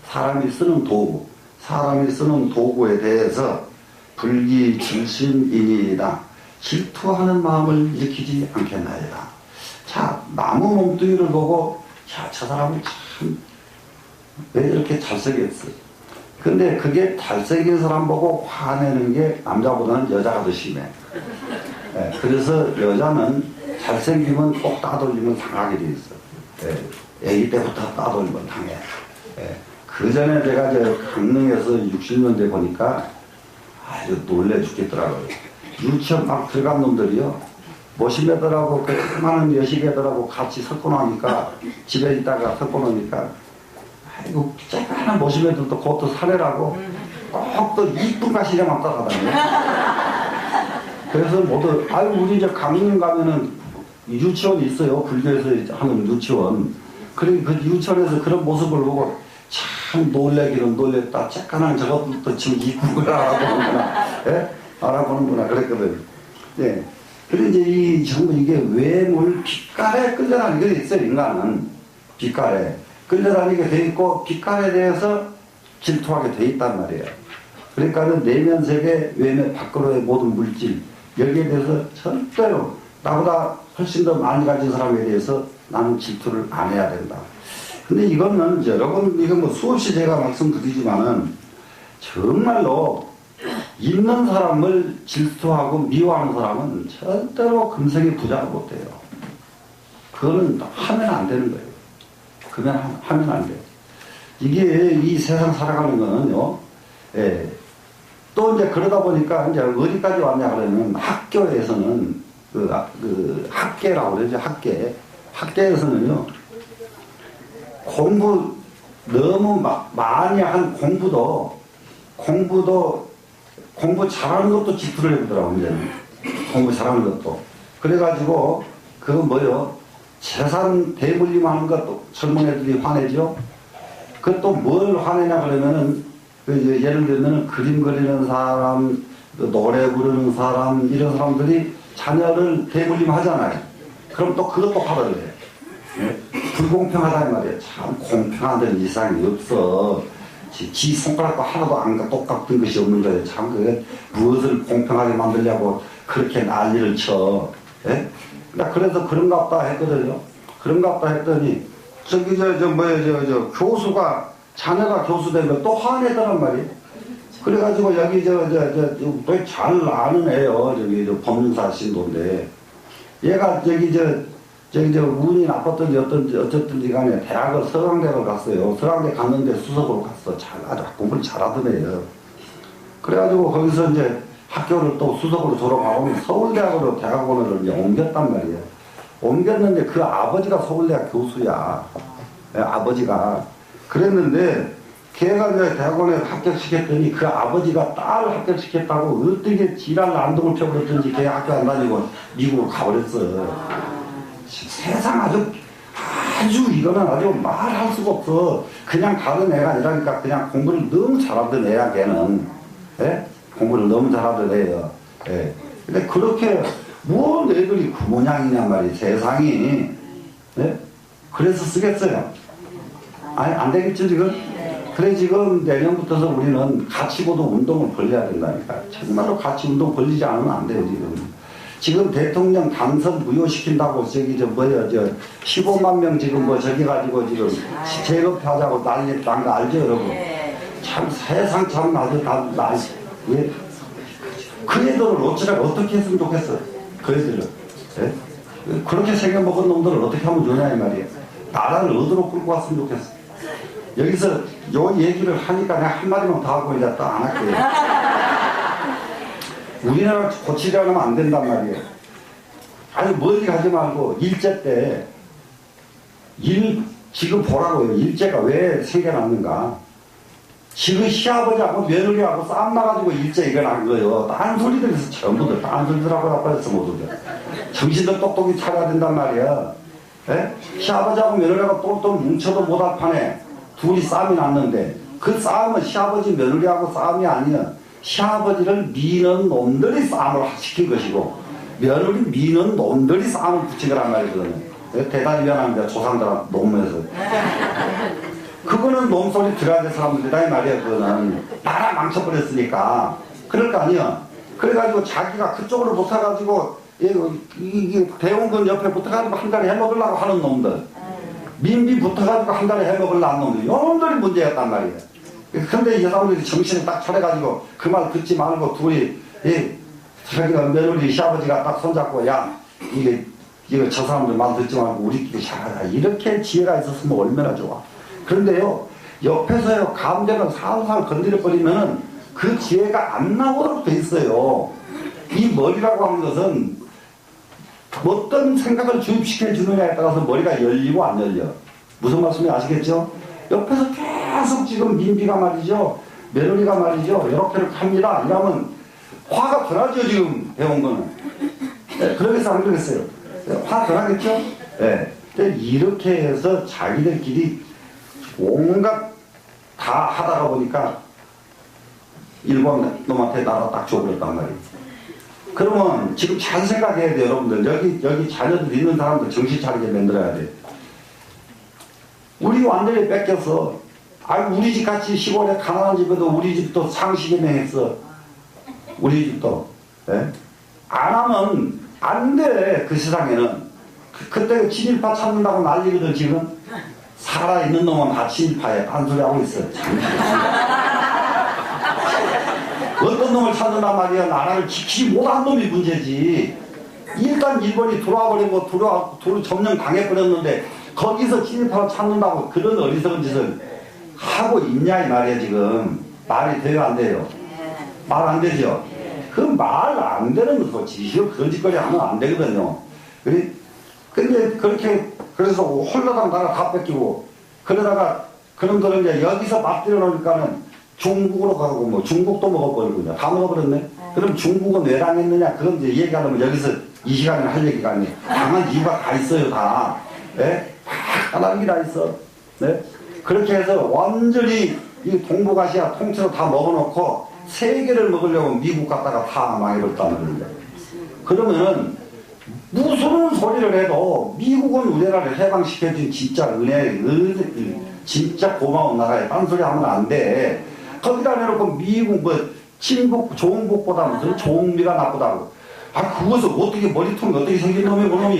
사람이 쓰는 도구. 사람이 쓰는 도구에 대해서 불기질신이니이다. 질투하는 마음을 일으키지 않겠나이다. 자, 나무 몸뚱이를 보고, 야, 저 사람은 참, 왜 이렇게 잘생겼어? 근데 그게 잘생긴 사람 보고 화내는 게 남자보다는 여자가 더 심해. 예, 그래서 여자는 잘생기면 꼭 따돌리면 당하게 돼 있어. 예, 애기 때부터 따돌리면 당해. 예, 그 전에 제가 강릉에서 60년대 보니까 아주 놀래 죽겠더라고요. 유치원 막 들어간 놈들이요. 멋있 애들하고 그 많은 여식 애들하고 같이 섞어 놓으니까 집에 있다가 섞어 놓으니까 아이고 쬐깐한 멋있 애들도 그것도 사내라고 꼭 또 이쁜 가시려만 따라다녀요. 그래서 모두 아유 우리 이제 강릉 가면은 유치원이 있어요. 불교에서 하는 유치원. 그래 그 유치원에서 그런 모습을 보고 참 놀래기는 놀랬다. 쬐깐한 저것도 지금 이쁜 걸 알아보는구나. 예? 알아보는구나 그랬거든. 예. 그래 이제 이 전부 이게 외물 빛깔에 끌려다니는 게 있어요. 인간은 빛깔에 끌려다니게 돼 있고 빛깔에 대해서 질투하게 돼 있단 말이에요. 그러니까는 내면 세계 외면 밖으로의 모든 물질 여기에 대해서 절대로 나보다 훨씬 더 많이 가진 사람에 대해서 나는 질투를 안 해야 된다. 근데 이거는 여러분 이거 뭐 수없이 제가 말씀드리지만은 정말로 있는 사람을 질투하고 미워하는 사람은 절대로 금생에 부자가 못 돼요. 그거는 하면 안 되는 거예요. 그냥 하면 안 돼요. 이게 이 세상 살아가는 거는요, 예. 또 이제 그러다 보니까 이제 어디까지 왔냐 그러면 학교에서는 그 학계라고 그러죠. 학계에서는요, 공부 너무 많이 한 공부 잘하는 것도 질투를 해보더라고요. 이제는. 공부 잘하는 것도. 그래가지고 그거 뭐요? 재산 대물림하는 것도 젊은 애들이 화내죠. 그것도 뭘 화내냐 그러면은 예를 들면 그림 그리는 사람, 노래 부르는 사람 이런 사람들이 자녀를 대물림 하잖아요. 그럼 또 그것도 화를 내요. 예? 불공평하다는 말이에요. 참 공평한 데는 이상이 없어. 지 손가락도 하나도 안 똑같은 것이 없는 거예요. 참 그게 무엇을 공평하게 만들려고 그렇게 난리를 쳐. 예? 그래서 그런갑다 했거든요. 그런갑다 했더니 저기 교수가 자녀가 교수 되면 또 화내더란 말이에요. 그래가지고 여기 또 잘 아는 애요. 저기 법륜사 신도인데 얘가 저기 운이 나빴던지 어쨌든지 간에 대학을 서강대를 갔어요. 서강대 갔는데 수석으로 갔어. 아주 공부를 잘하던 애예요. 그래가지고 거기서 이제 학교를 또 수석으로 졸업하고 서울대학으로 대학원을 이제 옮겼단 말이에요. 옮겼는데 그 아버지가 서울대학 교수야. 예, 아버지가. 그랬는데 걔가 이제 대학원에 합격시켰더니 그 아버지가 딸을 합격시켰다고 어떻게 지랄 난동을 펴버렸든지 걔 학교 안 다니고 미국으로 가버렸어. 세상 아주 이거는 아주 말할 수가 없어. 그냥 다른 애가 아니라니까 그냥 공부를 너무 잘하던 애야 걔는. 예? 공부를 너무 잘하던 애예요. 예. 근데 그렇게 뭔 애들이 그 모양이냔 말이에요. 세상이. 예? 그래서 쓰겠어요. 아니 안 되겠죠 지금? 그래 지금 내년부터서 우리는 가치보도 운동을 벌려야 된다니까. 정말로 가치 운동 벌리지 않으면 안 돼요 지금 대통령 당선 무효시킨다고 저기 저 15만 명 지금 뭐 저기 가지고 지금 재검표하자고 난리 난 거 알죠 여러분? 참 세상 참 아주 예? 그 애들을 어떻게 했으면 좋겠어 그 애들을. 예? 그렇게 생겨먹은 놈들을 어떻게 하면 좋냐 이 말이에요. 나라를 어디로 끌고 갔으면 좋겠어. 여기서 요 얘기를 하니까 내가 한마디만 더 하고 이제 또 안 할게요. 우리나라 고치려면 안 된단 말이에요. 아니 멀리 가지 말고 일제 때 지금 보라고요. 일제가 왜 생겨났는가. 지금 시아버지하고 며느리하고 싸움 나가지고 일제 일어난 거예요. 딴소리들에서 전부들 딴소리들하고 나빠졌어 모두들. 정신도 똑똑히 차려야 된단 말이야. 예? 시아버지하고 며느리하고 똘똘 뭉쳐도 못할 판에 둘이 싸움이 났는데 그 싸움은 시아버지 며느리하고 싸움이 아니야. 시아버지를 미는 놈들이 싸움을 시킨 것이고 며느리 미는 놈들이 싸움을 붙인 거란 말이거든요. 대단히 미안합니다. 조상들한테 논문에서. 그거는 놈소리 들어야 될 사람들이다 이 말이야. 그거는 나라 망쳐버렸으니까. 그럴 거 아니야. 그래가지고 자기가 그쪽으로 붙어가지고 이게 대원군 옆에 붙어가지고 한 달에 해먹으려고 하는 놈들, 민비 붙어가지고 한 달에 해먹으려고 하는 놈들, 이놈들이 문제였단 말이에요. 근데 이 사람들이 정신을 딱 차려가지고 그 말 듣지 말고 둘이 자기가 며느리 시아버지가 딱 손잡고 야 이거 저 사람들 말 듣지 말고 우리끼리 잘하자 이렇게 지혜가 있었으면 얼마나 좋아. 그런데요 옆에서요 감정을 살살 건드려버리면은 그 지혜가 안 나오도록 돼 있어요. 이 머리라고 하는 것은 어떤 생각을 주입시켜 주느냐에 따라서 머리가 열리고 안 열려. 무슨 말씀인지 아시겠죠? 옆에서 계속 지금 민비가 말이죠, 며느리가 말이죠, 이렇게 합니다. 이러면 화가 덜하죠 지금 배운 거는. 네, 그러겠어 안 그러겠어요? 네, 화 덜하겠죠? 네. 근데 이렇게 해서 자기들끼리 온갖 다 하다가 보니까 일본 놈한테 나라 딱 줘버렸단 말이에요. 그러면 지금 잘 생각해야 돼요 여러분들. 여기 자녀들 있는 사람들 정신 차리게 만들어야 돼요. 우리 완전히 뺏겼어. 우리 집 같이 시골에 가난한 집에도 우리 집도 상식에 명했어. 우리 집도. 네? 안 하면 안 돼. 그 세상에는. 그때 친일파 찾는다고 난리거든 지금. 살아있는 놈은 다 친일파에 딴소리 하고 있어. 어떤 놈을 찾는단 말이야. 나라를 지키지 못한 놈이 문제지. 일단 일본이 들어와 버리고 점령 당해버렸는데 거기서 친일파를 찾는다고 그런 어리석은 짓을 하고 있냐 이 말이야 지금. 말이 돼요 안 돼요? 말 안 되죠? 그 말 안 되는 짓이요. 그런 짓거리 하면 안 되거든요. 근데 그렇게 그래서 홀라당 나라 다 뺏기고 그러다가 그놈들은 이제 여기서 맞들여 놓으니까는 중국으로 가고 뭐 중국도 먹어버리고 다 먹어버렸네. 그럼 중국은 왜 당했느냐? 그건 이제 얘기하려면 여기서 이 시간에 할 얘기가 아니에요. 당한 이유가 다 있어요 다. 네? 다 까다로운 게 다 있어. 네? 그렇게 해서 완전히 이 동북아시아 통째로 다 먹어놓고 세계를 먹으려고 미국 갔다가 다 망해버렸다는 건데. 그러면은 무슨 소리를 해도 미국은 우리나라를 해방시켜준 진짜 진짜 고마운 나라에 딴소리 하면 안 돼. 거기다 내놓고 미국 친북 좋은 북보다 무슨 좋은 미가 나쁘다고. 그것을 어떻게 머리통이 어떻게 생긴 놈이 그놈이.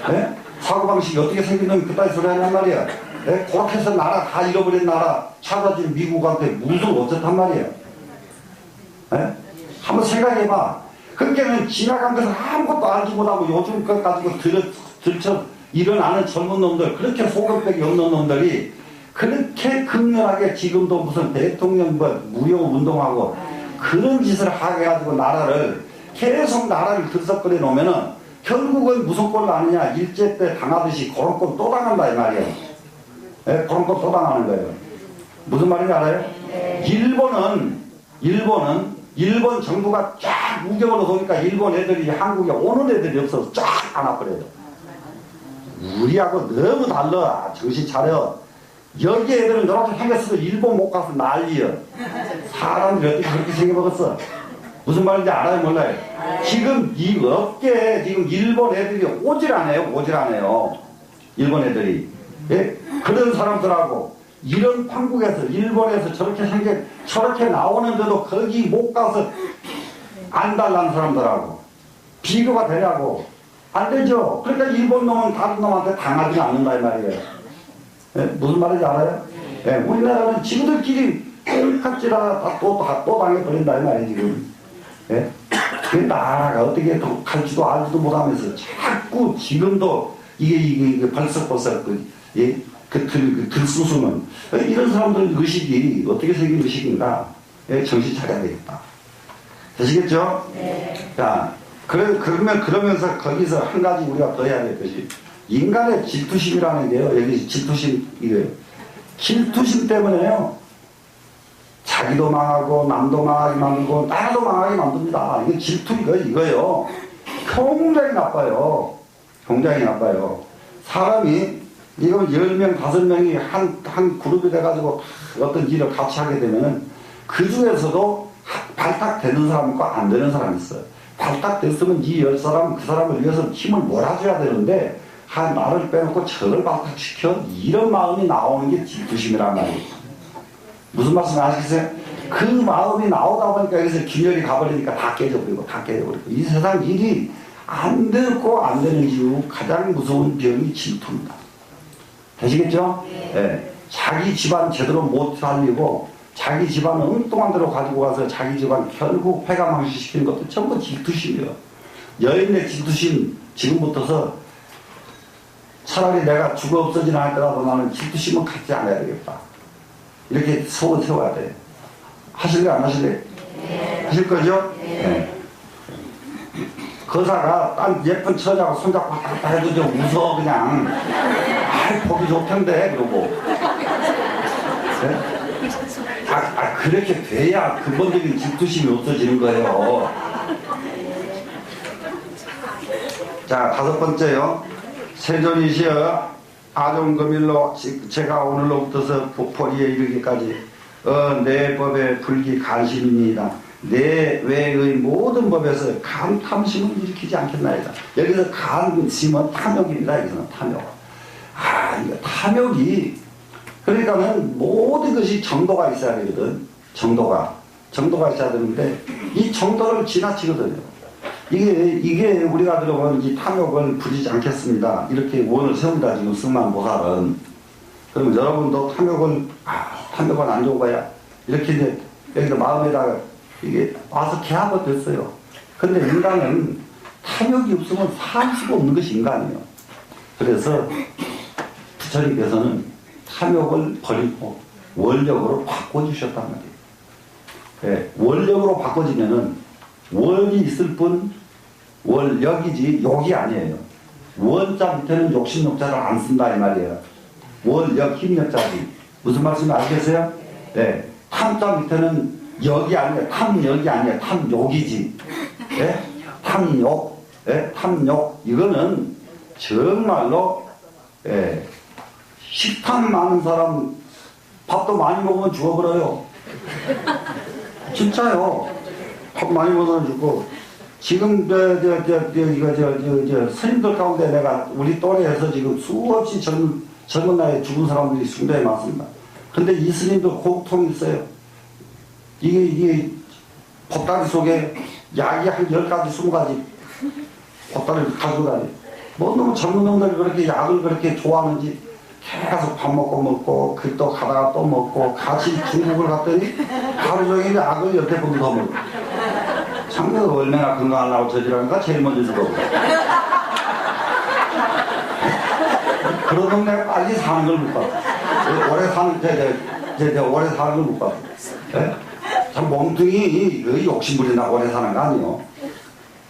네? 사고방식이 어떻게 생긴 놈이 그따위 소리 하냔 말이야. 네? 그렇게 해서 나라 다 잃어버린 나라 찾아준 미국한테 무슨 어쨌단 말이야. 네? 한번 생각해봐. 그러니까는 지나간 것을 아무것도 알지 못하고 요즘 것 가지고 들쳐 일어나는 젊은 놈들, 그렇게 소금백이 없는 놈들이 그렇게 극렬하게 지금도 무슨 대통령 무효 운동하고 그런 짓을 하게 해가지고 나라를 계속 나라를 들썩거려 놓으면은 결국은 무슨 꼴 아니냐. 일제 때 당하듯이 그런 꼴 또 당한다 이 말이에요. 예, 그런 꼴 또 당하는 거예요. 무슨 말인지 알아요? 일본 정부가 쫙 우경으로 도니까 일본 애들이 한국에 오는 애들이 없어서 쫙 안아버려요. 우리하고 너무 달라. 정신 차려. 여기 애들은 이렇게 생겼어도 일본 못 가서 난리여. 사람들이 어떻게 그렇게 생겨먹었어? 무슨 말인지 알아요 몰라요? 지금 이 업계에 지금 일본 애들이 오질 않아요. 일본 애들이. 예? 그런 사람들하고 이런 판국에서 일본에서 저렇게 나오는데도 거기 못 가서 안 달라는 사람들하고 비교가 되냐고. 안 되죠. 그러니까 일본 놈은 다른 놈한테 당하지 않는다 이 말이에요. 예? 무슨 말인지 알아요? 예? 우리나라는 지구들끼리 꼴깍지라 또 당해버린다 이 말이에요 지금. 예? 그 나라가 어떻게 갈지도 알지도 못하면서 자꾸 지금도 이게 벌썩벌썩 들쑤수는 이런 사람들 의식이 어떻게 생긴 의식인가? 예, 정신 차려야 되겠다. 되시겠죠? 네. 자, 그러면서 거기서 한 가지 우리가 더 해야 될 것이 인간의 질투심이라는 게요. 여기 질투심 이거예요. 질투심 때문에요. 자기도 망하고 남도 망하게 만들고 나라도 망하게 만듭니다. 이게 질투 이거예요. 굉장히 나빠요. 굉장히 나빠요. 사람이 이거 10명, 5명이 한 그룹이 돼가지고 어떤 일을 같이 하게 되면은 그 중에서도 발탁되는 사람 있고 안 되는 사람이 있어요. 발탁됐으면 이 10사람, 그 사람을 위해서 힘을 몰아줘야 되는데 나를 빼놓고 저를 발탁시켜 이런 마음이 나오는 게 질투심이란 말이에요. 무슨 말씀 아시겠어요? 그 마음이 나오다 보니까 여기서 균열이 가버리니까 다 깨져버리고. 이 세상 일이 안 되고 안 되는 이유 가장 무서운 병이 질투입니다. 되시겠죠? 네. 자기 집안 제대로 못 살리고 자기 집안 엉뚱한 데로 가지고 가서 자기 집안 결국 폐가망신시키는 것도 전부 질투심이에요. 여인의 질투심 지금부터서 차라리 내가 죽어 없어지나 할더라도 나는 질투심은 갖지 않아야 되겠다. 이렇게 속을 세워야 돼. 하실래요? 안 하실래요? 네. 하실 거죠? 네. 거사가 딴 예쁜 처자하고 손잡고 왔다 갔다 해도 좀 웃어 그냥. 아이 보기 좋던데 그러고. 네? 그렇게 돼야 근본적인 질투심이 없어지는 거예요. 자, 5번째요. 세존이시여 아종금일로 제가 오늘로부터서 복포리에 이르기까지 내 법에 불기 간심입니다. 내 외의 모든 법에서 탐심을 일으키지 않겠나이다. 여기서 간심은 탐욕입니다. 여기서는 탐욕. 이거 탐욕이 그러니까는 모든 것이 정도가 있어야 되거든. 정도가 있어야 되는데 이 정도를 지나치거든요. 이게 우리가 들어보면 이 탐욕을 부리지 않겠습니다. 이렇게 원을 세운다 지금 승만보살은. 그럼 여러분도 탐욕은 안 좋은 거야. 이렇게 이제 여기다 마음에다가 이게 와서 개하고 됐어요. 근데 인간은 탐욕이 없으면 살 수가 없는 것이 인간이에요. 그래서 부처님께서는 탐욕을 버리고 원력으로 바꿔주셨단 말이에요. 네, 원력으로 바꿔지면은 원이 있을 뿐 원력이지 욕이 아니에요. 원자 밑에는 욕심욕자를 안 쓴다 이 말이에요. 원력 힘력자지. 무슨 말씀인지 아시겠어요? 네, 탐자 밑에는 역이 아니에요. 탐역이 아니에요. 탐욕이지. 네? 탐욕. 네? 탐욕. 이거는 정말로 식탐 많은 사람 밥도 많이 먹으면 죽어버려요. 진짜요. 밥 많이 먹으면 죽고. 지금 스님들 가운데 내가 우리 또래에서 지금 수없이 젊은 나이에 죽은 사람들이 숭배에 많습니다. 근데 이 스님들 고통이 있어요. 이게 보따리 속에 약이 한 10가지 20가지 보따리를 가지고 다니. 뭐 너무 젊은 놈들이 그렇게 약을 그렇게 좋아하는지 계속 밥 먹고 또 가다가 또 먹고 같이 중국을 갔더니 하루 종일 약을 10번 더 먹고. 상대가 얼마나 건강하려고 저지라는가 제일 먼저 죽어. 그러면 내가 빨리 사는 걸 못 봐. 오래 사는, 오래 사는 걸 못 봤어요. 예? 참 몸뚱이 욕심부리나 오래 사는 거 아니에요.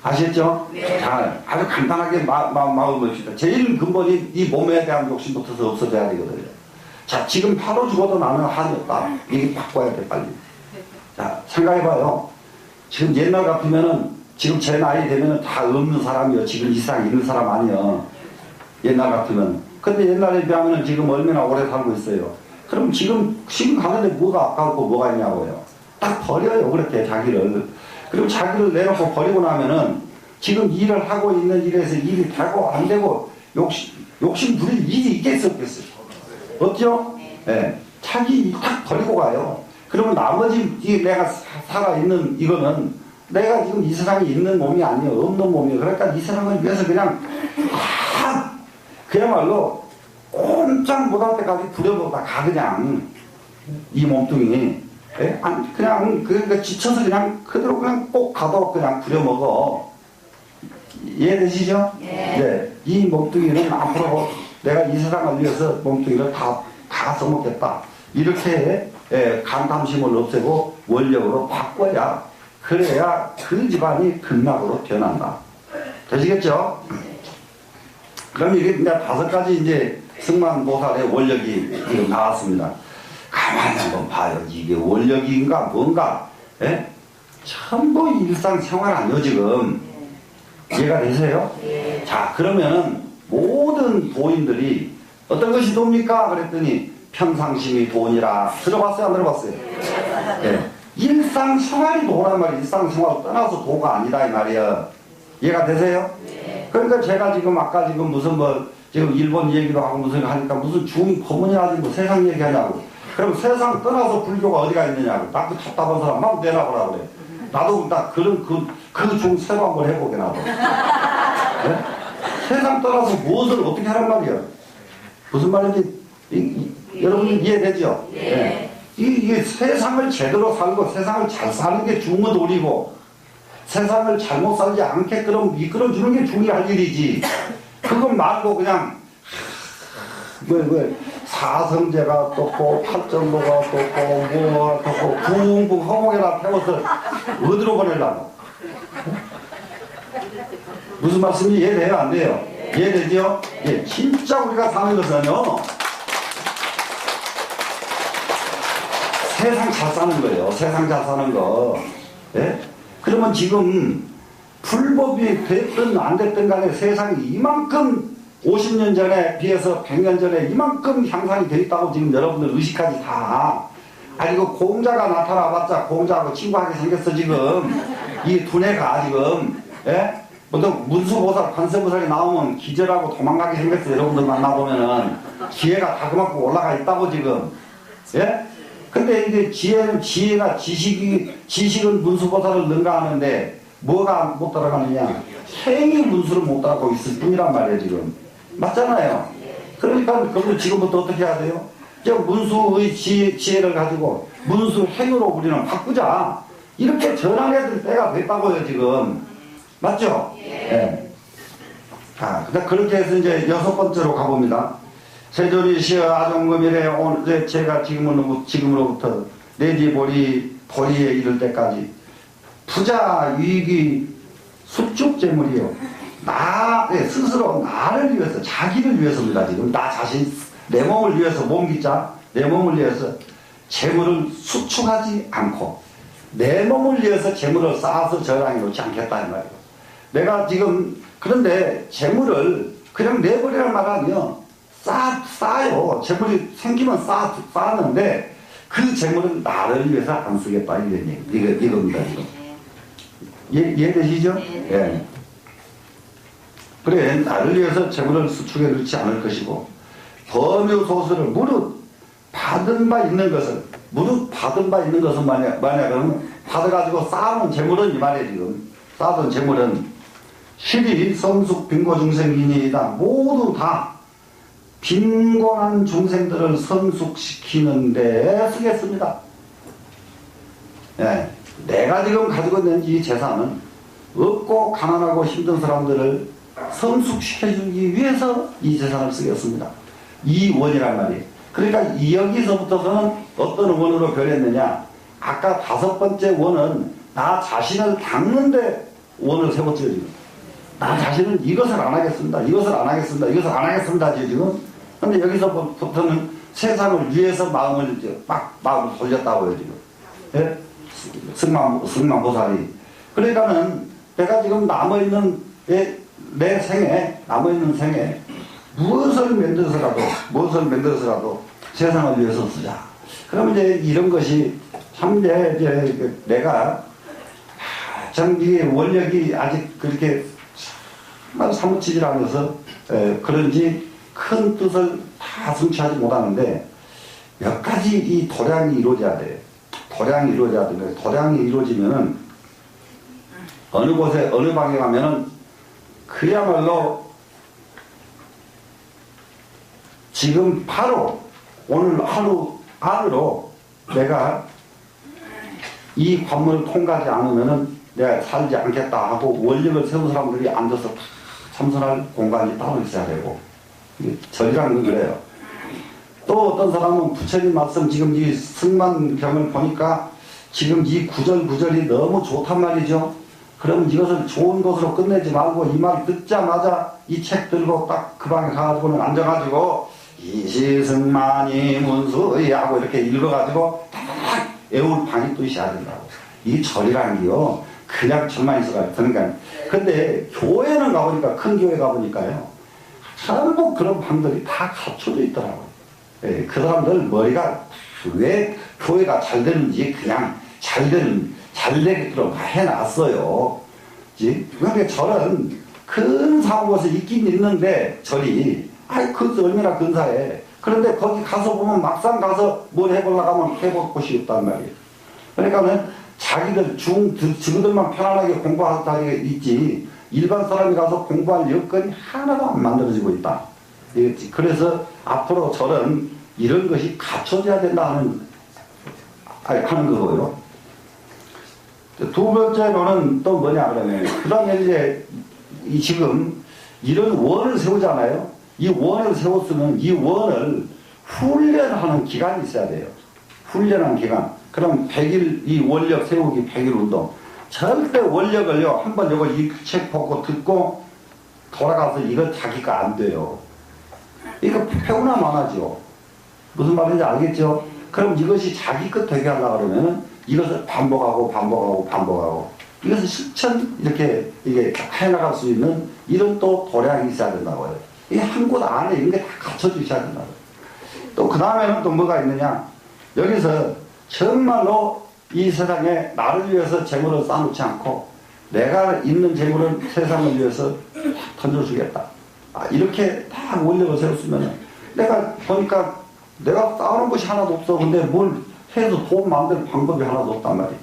아시겠죠? 네. 자, 아주 간단하게 마음을 봅시다. 제일 근본이 이 몸에 대한 욕심부터 없어져야 되거든요. 자, 지금 바로 죽어도 나는 한이 없다. 이게 바꿔야 돼, 빨리. 자, 생각해봐요. 지금 옛날 같으면은, 지금 제 나이 되면은 다 없는 사람이요. 지금 이 세상에 있는 사람 아니요. 옛날 같으면. 근데 옛날에 비하면은 지금 얼마나 오래 살고 있어요. 그럼 지금 가는데 뭐가 아까웠고 뭐가 있냐고요. 딱 버려요, 그렇게 자기를. 그리고 자기를 내놓고 버리고 나면은 지금 일을 하고 있는 일에서 일이 되고 안 되고 욕심 부릴 일이 있겠어요, 없겠어요? 없죠? 예. 네. 자기 일 딱 버리고 가요. 그러면 나머지 내가 살아있는 이거는 내가 지금 이 세상에 있는 몸이 아니에요. 없는 몸이에요. 그러니까 이 세상을 위해서 그냥 그야말로 꼼짝 못할 때까지 부려보다 가 그냥 이 몸뚱이. 예? 그냥 그러니까 지쳐서 그냥 그대로 그냥 꼭 가도 그냥 부려먹어. 이해되시죠? 네. 네. 이 몸뚱이는 앞으로 내가 이 세상을 위해서 몸뚱이를 다 써먹겠다. 이렇게 간탐심을 없애고 원력으로 바꿔야 그래야 그 집안이 극락으로 변한다. 되시겠죠? 그럼 이게 이제 5가지 이제 승만보살의 원력이 지금 나왔습니다. 가만히 한번 봐요. 이게 원력인가 뭔가, 예? 전부 일상생활 아니요, 지금. 이해가 되세요? 네. 자, 그러면은 모든 도인들이 어떤 것이 도입니까? 그랬더니 평상심이 돈이라. 들어봤어요? 안 들어봤어요? 예. 일상생활이 도란 말이에요. 일상생활을 떠나서 도가 아니다, 이 말이에요. 이해가 되세요? 네. 그러니까 제가 지금 아까 지금 무슨 지금 일본 얘기도 하고 무슨 하니까 무슨 중이 법문이라지 뭐 세상 얘기하냐고. 그럼 세상 떠나서 불교가 어디가 있느냐고. 나 그 답답한 사람 막 내놔보라 그래. 나도 딱 그 중 새로 한번 해보게 나도. 네? 세상 떠나서 무엇을 어떻게 하란 말이야. 무슨 말인지 여러분 이해되죠? 네. 네. 이게 세상을 제대로 살고 세상을 잘 사는 게 중의도리고 세상을 잘못 살지 않게끔 이끌어주는 게 중이 할 일이지. 그것 말고 그냥 사성제가 떴고 팔전도가 떴고 뭐가 떴고 붕붕 허공에다 태워서 어디로 보내려고. 무슨 말씀인지 이해돼요? 안 돼요? 이해되죠? 예, 진짜 우리가 사는 것은요 세상 잘 사는 거예요. 세상 잘 사는 거. 예? 그러면 지금 불법이 됐든 안 됐든 간에 세상이 이만큼 50년 전에 비해서 100년 전에 이만큼 향상이 되어 있다고 지금 여러분들 의식하지 다. 아니 이거 공자가 나타나봤자 공자하고 친구하게 생겼어 지금. 이 두뇌가 지금. 예? 보통 문수보살, 관세보살이 나오면 기절하고 도망가게 생겼어. 여러분들 만나보면은 기회가 다 그만큼 올라가 있다고 지금. 예? 근데 이제 지혜가 지식은 문수보살을 능가하는데 뭐가 못 따라가느냐? 행위 문수를 못 따라가고 있을 뿐이란 말이에요 지금. 맞잖아요. 그러니까 그럼 지금부터 어떻게 해야 돼요? 이제 문수의 지혜를 가지고 문수 행위로 우리는 바꾸자. 이렇게 전환해야 될 때가 됐다고요 지금. 맞죠? 예. 자, 그렇게 해서 이제 6번째로 가봅니다. 세조리 시어 아종금일에 오늘 제가 지금으로부터 내지 보리에 이를 때까지 부자 유익이 수축재물이요. 스스로 나를 위해서, 자기를 위해서입니다. 지금 나 자신, 내 몸을 위해서, 몸기자, 내 몸을 위해서 재물을 수축하지 않고 내 몸을 위해서 재물을 쌓아서 저장해 놓지 않겠다 이 말이에요. 내가 지금 그런데 재물을 그냥 내버리란 말 아니요. 쌓아요. 재물이 생기면 쌓았는데 그 재물은 나를 위해서 안 쓰겠다 이겁니다. 이해되시죠? 예. 그래 나를 위해서 재물을 수축해 놓지 않을 것이고 범유소수를 무릇 받은 바 있는 것은 만약은 받아가지고 쌓아놓은 재물은 이 말이에요 지금. 쌓아둔 재물은 실이 성숙 빈고 중생이니이다. 모두 다 빈곤한 중생들을 성숙시키는 데 쓰겠습니다. 예. 내가 지금 가지고 있는 이 재산은 없고 가난하고 힘든 사람들을 성숙시켜주기 위해서 이 재산을 쓰겠습니다. 이 원이란 말이에요. 그러니까 여기서부터서는 어떤 원으로 변했느냐. 아까 5번째 원은 나 자신을 닦는데 원을 세웠죠, 지금. 나 자신은 이것을 안 하겠습니다. 이것을 안 하겠습니다. 이것을 안 하겠습니다, 지금. 근데 여기서부터는 세상을 위해서 마음을 이제 마음을 돌렸다고요, 지금. 예? 승만보살이. 그러니까는 내가 지금 남아있는 내 생에, 남아있는 생에 무엇을 만들어서라도 세상을 위해서 쓰자. 그러면 이제 이런 것이 참 이제 내가 참 이게 원력이 아직 그렇게 정말 사무치질 않아서 그런지 큰 뜻을 다 성취하지 못하는데 몇 가지 이 도량이 이루어져야 돼. 도량이 이루어져야 돼. 도량이 이루어지면은 어느 곳에 어느 방에 가면은 그야말로 지금 바로 오늘 하루 안으로 내가 이 관문을 통과하지 않으면은 내가 살지 않겠다 하고 원력을 세운 사람들이 앉아서 참선할 공간이 따로 있어야 되고 절이라는 건 그래요. 또 어떤 사람은 부처님 말씀 지금 이 승만경을 보니까 지금 이 구절이 너무 좋단 말이죠. 그러면 이것을 좋은 것으로 끝내지 말고 이 말 듣자마자 이 책 들고 딱 그 방에 가가지고는 앉아가지고 이시승만이 문수이 하고 이렇게 읽어가지고 딱 애울 방이 또 있어야 된다고. 이 절이라는 게요. 그냥 절만 있어가지고 그러니까. 근데 교회는 가보니까 큰 교회 가보니까요. 전부 그런 방들이 다 갖춰져 있더라고요. 예, 그 사람들 머리가 왜 교회가 잘 되는지 그냥 잘 되게끔 해놨어요. 그러니까 절은 큰 사고에서 있긴 있는데 절이 그 얼마나 근사해. 그런데 거기 가서 보면 막상 가서 뭘 해보려고 하면 해볼 곳이 없단 말이에요. 그러니까는 자기들 지구들만 편안하게 공부하게 있지 일반 사람이 가서 공부할 여건이 하나도 안 만들어지고 있다. 그래서 앞으로 절은 이런 것이 갖춰져야 된다 하는 거고요. 두 번째로는 또 뭐냐 그러면 그 다음에 이제 지금 이런 원을 세우잖아요. 이 원을 세웠으면 이 원을 훈련하는 기간이 있어야 돼요. 훈련하는 기간. 그럼 100일 이 원력 세우기 100일 운동. 절대 원력을요 한번 이거 이 책 보고 듣고 돌아가서 이거 자기가 안 돼요. 이거 배우나 마나죠. 무슨 말인지 알겠죠? 그럼 이것이 자기 것 되게 하려고 그러면 이것을 반복하고 이것을 실천 이렇게 이게 해나갈 수 있는 이런 또 도량이 있어야 된다고요. 이게 한 곳 안에 이런 게 다 갖춰져 있어야 된다고요. 또 그 다음에는 또 뭐가 있느냐? 여기서 정말로 이 세상에 나를 위해서 재물을 쌓아놓지 않고 내가 있는 재물은 세상을 위해서 던져주겠다. 이렇게 다 원력을 세웠으면 내가 보니까 내가 쌓아놓은 것이 하나도 없어. 근데 뭘 해서 돈 만들 방법이 하나도 없단 말이에요.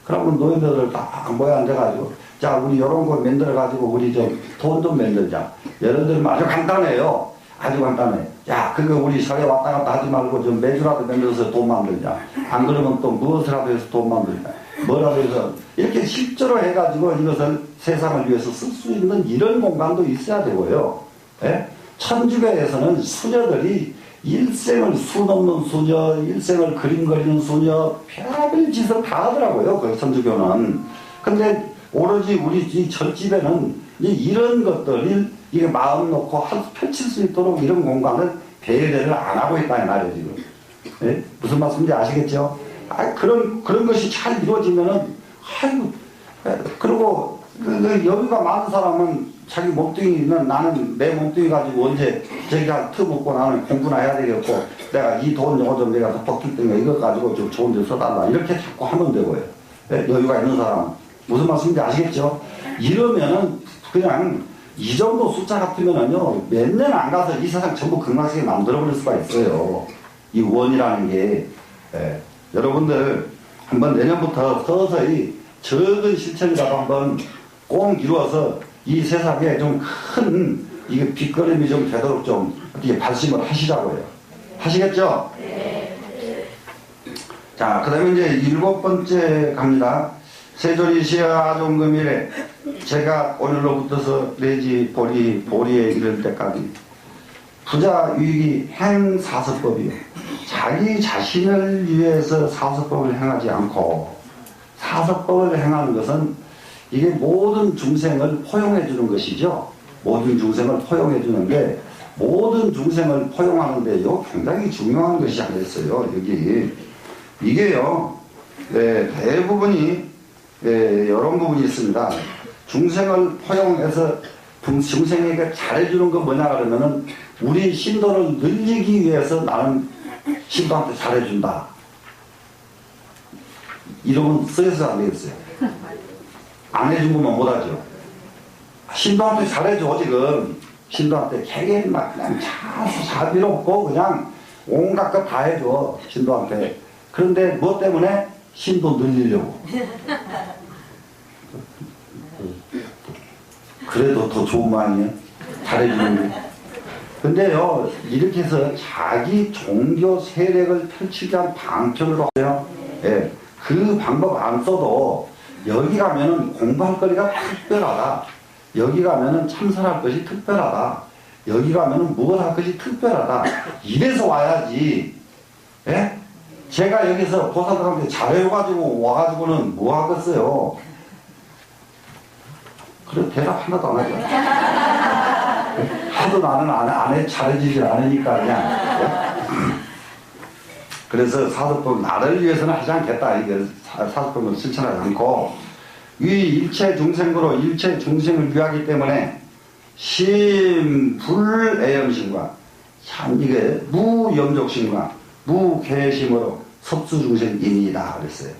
그러면 노인들을 딱 모여 앉아가지고 자 우리 이런 거 만들어가지고 우리 좀 돈 좀 만들자. 예를 들면 아주 간단해요. 아주 간단해. 야 그거 우리 절에 왔다 갔다 하지 말고 좀 매주라도 만들어서 돈 만들자. 안 그러면 또 무엇이라도 해서 돈 만들자. 뭐라도 해서 이렇게 실제로 해가지고 이것을 세상을 위해서 쓸 수 있는 이런 공간도 있어야 되고요. 예? 천주교에서는 수녀들이 일생을 수넘는 수녀, 일생을 그림 그리는 수녀, 별별 짓을 다 하더라고요. 그 천주교는. 근데 오로지 우리 이 절집에는 이런 것들을 이게 마음 놓고 펼칠 수 있도록 이런 공간을 배려를 안 하고 있다 이 말이에요 지금. 예? 무슨 말씀인지 아시겠죠? 그런 것이 잘 이루어지면은 그리고 여유가 많은 사람은 자기 몸뚱이는 나는 내 몸뚱이 가지고 언제 저기가 터먹고 나는 공부나 해야 되겠고 내가 이 돈 요거 좀 내가 버킷 때문에 이거 가지고 좀 좋은 데 써달라 이렇게 자꾸 하면 되고요. 예? 여유가 있는 사람은 무슨 말씀인지 아시겠죠? 이러면은 그냥 이 정도 숫자 같으면은요 몇 년 안 가서 이 세상 전부 극락시게 만들어버릴 수가 있어요. 이 원이라는 게. 예. 여러분들 한번 내년부터 서서히 적은 실천이라도 한번 꼭 이루어서 이 세상에 좀 큰 이게 빗거림이 좀 되도록 좀 어떻게 발심을 하시자고요. 하시겠죠? 네. 자, 그 다음에 이제 7번째 갑니다. 세조리시아 아종금일에 제가 오늘로부터서 내지 보리에 이를 때까지 부자유익이 행사서법이요. 자기 자신을 위해서 사서법을 행하지 않고 사서법을 행하는 것은 이게 모든 중생을 포용해 주는 것이죠. 모든 중생을 포용해 주는데 모든 중생을 포용하는데요 굉장히 중요한 것이 하나 있어요. 여기 이게요 대부분이 이런 부분이 있습니다. 중생을 포용해서 중생에게 잘해주는 거 뭐냐 그러면은 우리 신도를 늘리기 위해서 나는 신도한테 잘해준다. 이러면 쓰여서 안 되겠어요. 안 해준 것만 못하죠. 신도한테 잘해줘. 지금 신도한테 개개인만 그냥 잘 필요 없고 그냥 온갖 것 다 해줘. 신도한테. 그런데 뭐 때문에? 신도 늘리려고. 그래도 더 좋은 거 아니에요? 잘해주는 게. 근데요 이렇게 해서 자기 종교 세력을 펼치기 위한 방편으로 하세요. 예, 그 방법 안 써도 여기 가면은 공부할 거리가 특별하다. 여기 가면은 참선할 것이 특별하다. 여기 가면은 무엇 할 것이 특별하다. 이래서 와야지. 예? 제가 여기서 보살들한테 잘해가지고 와가지고는 뭐 하겠어요? 그래 대답 하나도 안 하죠. 하도 나는 잘해주질 않으니까 그냥. 그래서 사도법 나를 위해서는 하지 않겠다. 이게 사도법을 실천하지 않고 이 일체 중생으로 일체 중생을 위하기 때문에 심불애염심과 참 이게 무염족심과 무쾌심으로 섭수중생인이다 그랬어요.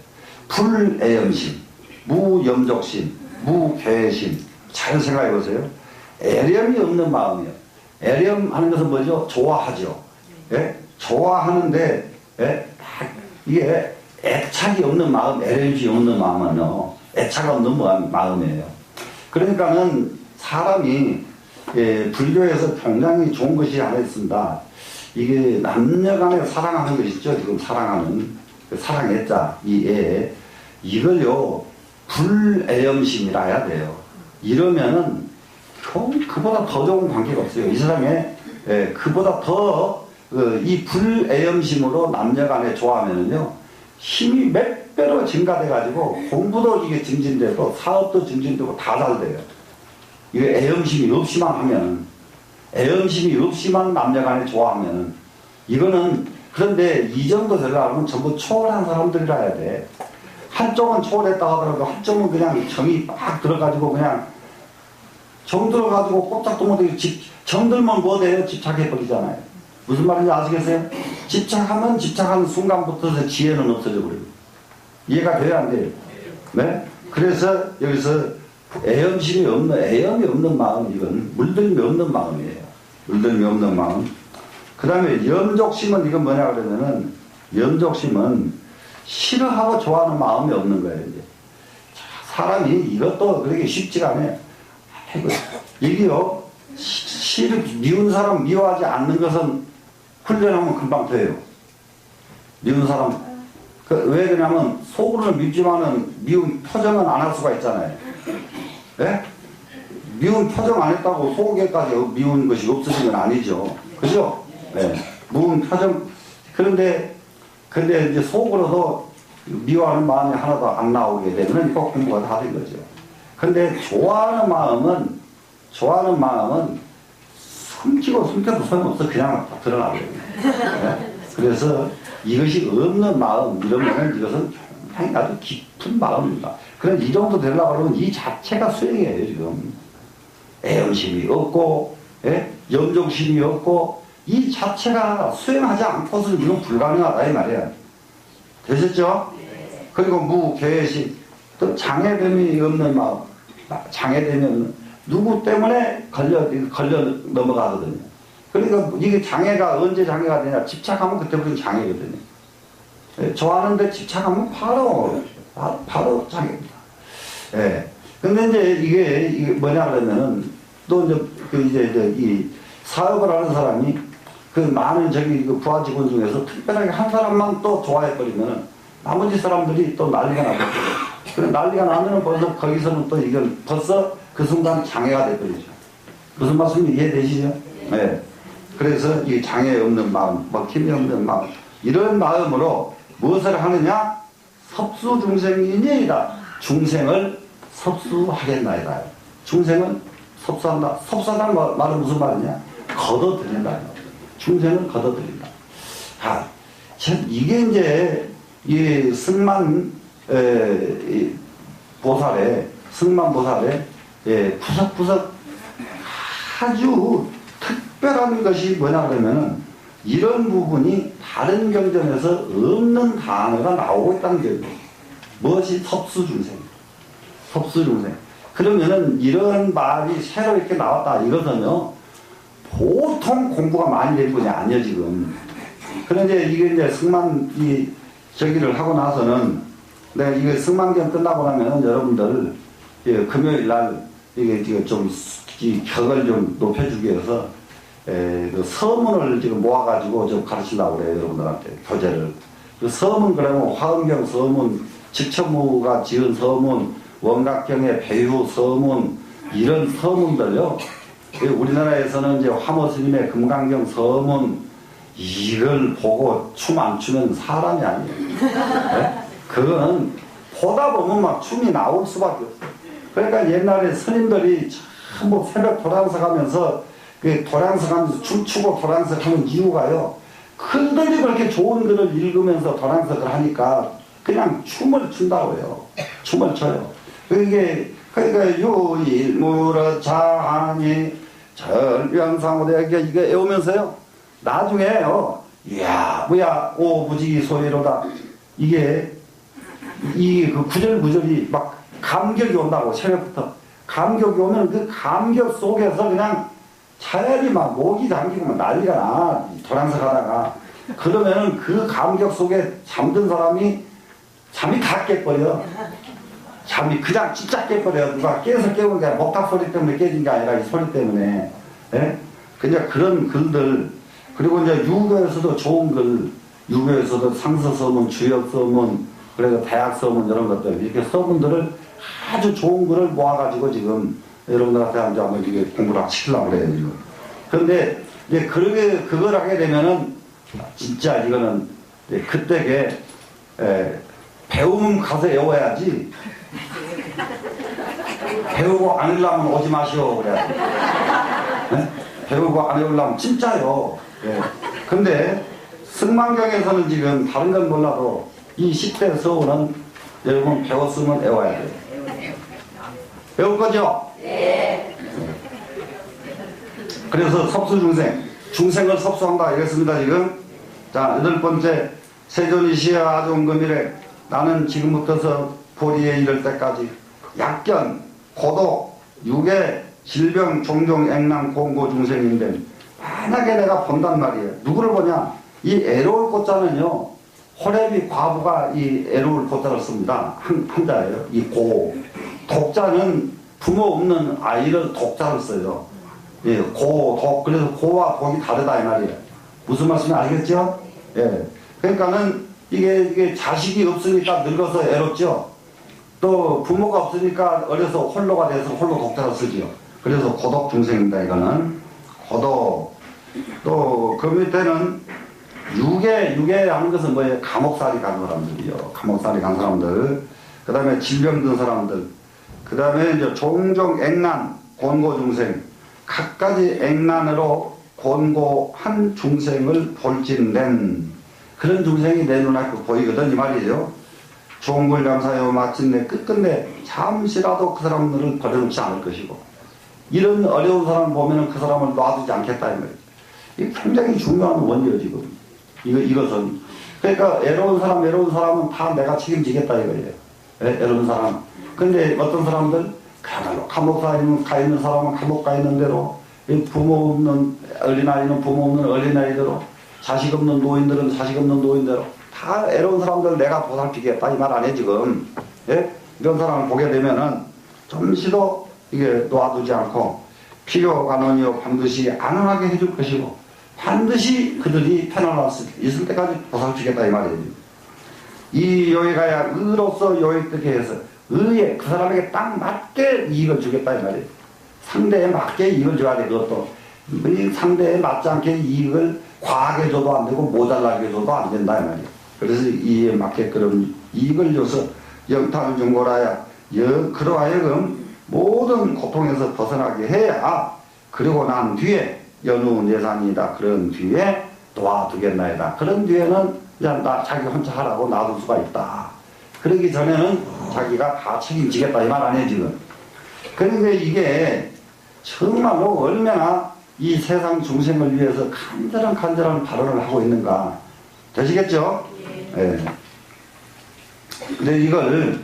불애염심, 무염족심, 무쾌심. 잘 생각해 보세요. 애렴이 없는 마음이요. 애렴하는 것은 뭐죠? 좋아하죠. 예? 좋아하는데 예? 이게 애착이 없는 마음, 애렴이 없는 마음은요. 애착 없는 마음이에요. 그러니까는 사람이 불교에서 굉장히 좋은 것이 하나 있습니다. 이게 남녀간에 사랑하는 것이죠. 지금 사랑하는 사랑했자 이 애 이걸요 불애염심이라 해야 돼요. 이러면은 그보다 더 좋은 관계가 없어요. 이 사람의 그보다 더 이 불애염심으로 남녀간에 좋아하면은요 힘이 몇 배로 증가돼 가지고 공부도 이게 증진되고 사업도 증진되고 다 잘 돼요. 이게 애염심이 없이만 하면은 애염심이 없이만 남녀간에 좋아하면은 이거는 그런데 이 정도 되려면 전부 초월한 사람들이라 해야 돼. 한쪽은 초월했다 하더라도 한쪽은 그냥 정이 빡 들어가지고 그냥 정 들어가지고 꼼짝도 못하고 정들면 뭐 돼요? 집착해버리잖아요. 무슨 말인지 아시겠어요? 집착하면 집착하는 순간부터 지혜는 없어져 버려요. 이해가 돼야 안 돼요? 네? 그래서 여기서 애염이 없는 마음, 이건 물들림이 없는 마음이에요. 물들림이 없는 마음. 그 다음에 염족심은 이건 뭐냐 그러면은 염족심은 싫어하고 좋아하는 마음이 없는 거예요. 이제. 사람이 이것도 그렇게 쉽지가 않아요. 이게요, 미운 사람 미워하지 않는 것은 훈련하면 금방 돼요. 미운 사람. 왜 그러냐면 속으로는 밉지만은 미운 표정은 안 할 수가 있잖아요. 네? 미운 표정 안 했다고 속에까지 미운 것이 없으신 건 아니죠. 그죠? 네. 미운 표정. 그런데 이제 속으로도 미워하는 마음이 하나도 안 나오게 되면 이거 공부가 다 된 거죠. 근데 좋아하는 마음은 숨겨도 소용없어. 그냥 드러나거든요. 네? 그래서 이것이 없는 마음, 이러면 이것은 굉장히 아주 깊은 마음입니다. 그럼 이 정도 되려고 하면 이 자체가 수행이에요, 지금. 애염심이 없고, 예? 염종심이 없고, 이 자체가 수행하지 않고서는 이건 불가능하다, 이 말이야. 되셨죠? 그리고 무개심, 또 장애됨이 없는 마음. 장애됨이 없는, 누구 때문에 걸려 넘어가거든요. 그러니까 이게 장애가 언제 장애가 되냐? 집착하면 그때부터 장애거든요. 예, 좋아하는데 집착하면 바로 장애입니다. 예. 근데 이제 이게 뭐냐 그러면은 또 이제 이 사업을 하는 사람이 그 많은 부하 직원 중에서 특별하게 한 사람만 또 좋아해버리면은 나머지 사람들이 또 난리가 나거든요. 그래 난리가 나면은 벌써 거기서는 또 이건 벌써 그 순간 장애가 돼버리죠. 무슨 말씀인지 이해되시죠? 네. 그래서 이 장애 없는 마음, 먹힘이 없는 마음, 이런 마음으로 무엇을 하느냐? 섭수중생이니이다. 중생을 섭수하겠나이다. 중생은 섭수한다. 섭수한다는 말은 무슨 말이냐? 걷어들인다. 중생을 걷어들인다. 아, 참 이게 이제 이 승만 보살의 구석구석 아주 특별한 것이 뭐냐 그러면은 이런 부분이 다른 경전에서 없는 단어가 나오고 있다는 거예요. 무엇이 섭수중생. 섭수중생. 그러면은 이런 말이 새로 이렇게 나왔다. 이것은요, 보통 공부가 많이 된 분이 아니에요, 지금. 그런데 이게 이제 승만, 저기를 하고 나서는 내가 이게 승만경 끝나고 나면 여러분들, 금요일 날 이게 좀, 이 격을 좀 높여주기 위해서 그 서문을 지금 모아가지고 좀 가르치려고 그래요, 여러분들한테, 교재를. 그 서문, 그러면 화엄경 서문, 직천무가 지은 서문, 원각경의 배후 서문, 이런 서문들요, 우리나라에서는 이제 화모 스님의 금강경 서문, 이걸 보고 춤 안 추면 사람이 아니에요. 네? 그건 보다 보면 막 춤이 나올 수밖에 없어요. 그러니까 옛날에 스님들이 전부 새벽 도량석 하면서 도량석 하면서 춤추고 도량석 하는 이유가요, 글들이 그렇게 좋은 글을 읽으면서 도량석을 하니까 그냥 춤을 춘다고요. 춤을 춰요. 그러니까 유일무러 자하니 절변상으로 이게 외우면서요, 나중에요, 이야 뭐야 오부지기 소위로다, 이게 그 구절구절이 막 감격이 온다고. 새벽부터 감격이 오면 그 감격 속에서 그냥 차라리 막 목이 잠기고 막 난리가 나, 도량석 하다가. 그러면은 그 감격 속에 잠든 사람이 잠이 다 깨버려. 잠이 그냥 진짜 깨버려. 누가 깨서 깨운 게 아니라 목탁 소리 때문에 깨진 게 아니라 이 소리 때문에. 예? 그냥 그런 글들. 그리고 이제 유교에서도 좋은 글, 유교에서도 상서서문, 주역서문, 그래서 대학서문, 이런 것들, 이렇게 서문들을 아주 좋은 글을 모아가지고 지금 여러분들한테 한번 이게 공부를 시키려고 그래요, 지금. 그런데 이제 그걸 하게 되면은 진짜 이거는 그때게 배우면 가서 외워야지, 배우고 안 읽으려면 오지 마시오 그래. 네? 배우고 안 읽으려면 진짜요. 예. 근데 승만경에서는 지금 다른 건 몰라도 이 10대 서울은 여러분 배웠으면 외워야 돼요. 배울 거죠? 네. 그래서 섭수중생, 중생을 섭수한다 이랬습니다 지금. 자, 8번째, 세존이시여 아종금이래. 나는 지금부터서 보리에 이를 때까지 약견, 고독, 유괴, 질병, 종종, 액랑, 공고, 중생인데, 만약에 내가 본단 말이에요. 누구를 보냐? 이 애로울 꽃자는요, 호래비 과부가 이 애로울 꽃자를 씁니다. 한자예요. 이 고. 독자는 부모 없는 아이를 독자를 써요. 예, 고, 독. 그래서 고와 독이 다르다 이 말이에요. 무슨 말씀인지 알겠죠? 예. 그러니까는 이게 자식이 없으니까 늙어서 애롭죠. 또 부모가 없으니까 어려서 홀로가 돼서 홀로 독자를 쓰지요. 그래서 고독 중생입니다. 이거는 고독. 또 그 밑에는 유괴하는 것은 뭐예요? 감옥살이 간 사람들이요. 감옥살이 간 사람들. 그 다음에 질병 든 사람들. 그 다음에 이제 종종 액난, 곤고 중생. 각가지 액난으로 곤고한 중생을 볼진된 그런 중생이 내 눈앞에 보이거든 이 말이죠. 종굴 감사요 마침내 끝끝내 잠시라도 그 사람들을 버려놓지 않을 것이고, 이런 어려운 사람 보면은 그 사람을 놔두지 않겠다 이 말이죠. 이게 굉장히 중요한 원리예요 지금. 이것은 그러니까 외로운 사람은 다 내가 책임지겠다 이거예요. 외로운 사람. 근데 어떤 사람들 그야말로 감옥 가 있는 사람은 감옥 가 있는 대로, 부모 없는 어린아이는 부모 없는 어린아이대로, 자식 없는 노인들은 자식 없는 노인대로 다 외로운 사람들 내가 보살피겠다 이 말 아니에요 지금. 예? 이런 사람을 보게 되면은 잠시도 이게 놓아두지 않고 필요간원이요 반드시 안원하게 해줄 것이고, 반드시 그들이 편안할 수 있을 때까지 보살피겠다 이 말이에요. 이 요의가야 의로서 요의되게 해서 의에 그 사람에게 딱 맞게 이익을 주겠다 이 말이에요. 상대에 맞게 이익을 줘야 돼. 그것도 이 상대에 맞지 않게 이익을 과하게 줘도 안 되고 모자라게 줘도 안 된다 이 말이에요. 그래서 이에 맞게 그런 이익을 줘서 영탄을 준 거라야 그러하여금 모든 고통에서 벗어나게 해야 그리고 난 뒤에 연후 내산이다. 그런 뒤에 도와두겠나이다. 그런 뒤에는 그냥 자기 혼자 하라고 놔둘 수가 있다. 그러기 전에는 자기가 다 책임지겠다 이 말 아니에요 지금. 그러니까 이게 정말로 얼마나 이 세상 중생을 위해서 간절한 발언을 하고 있는가. 되시겠죠? 예. 근데 이걸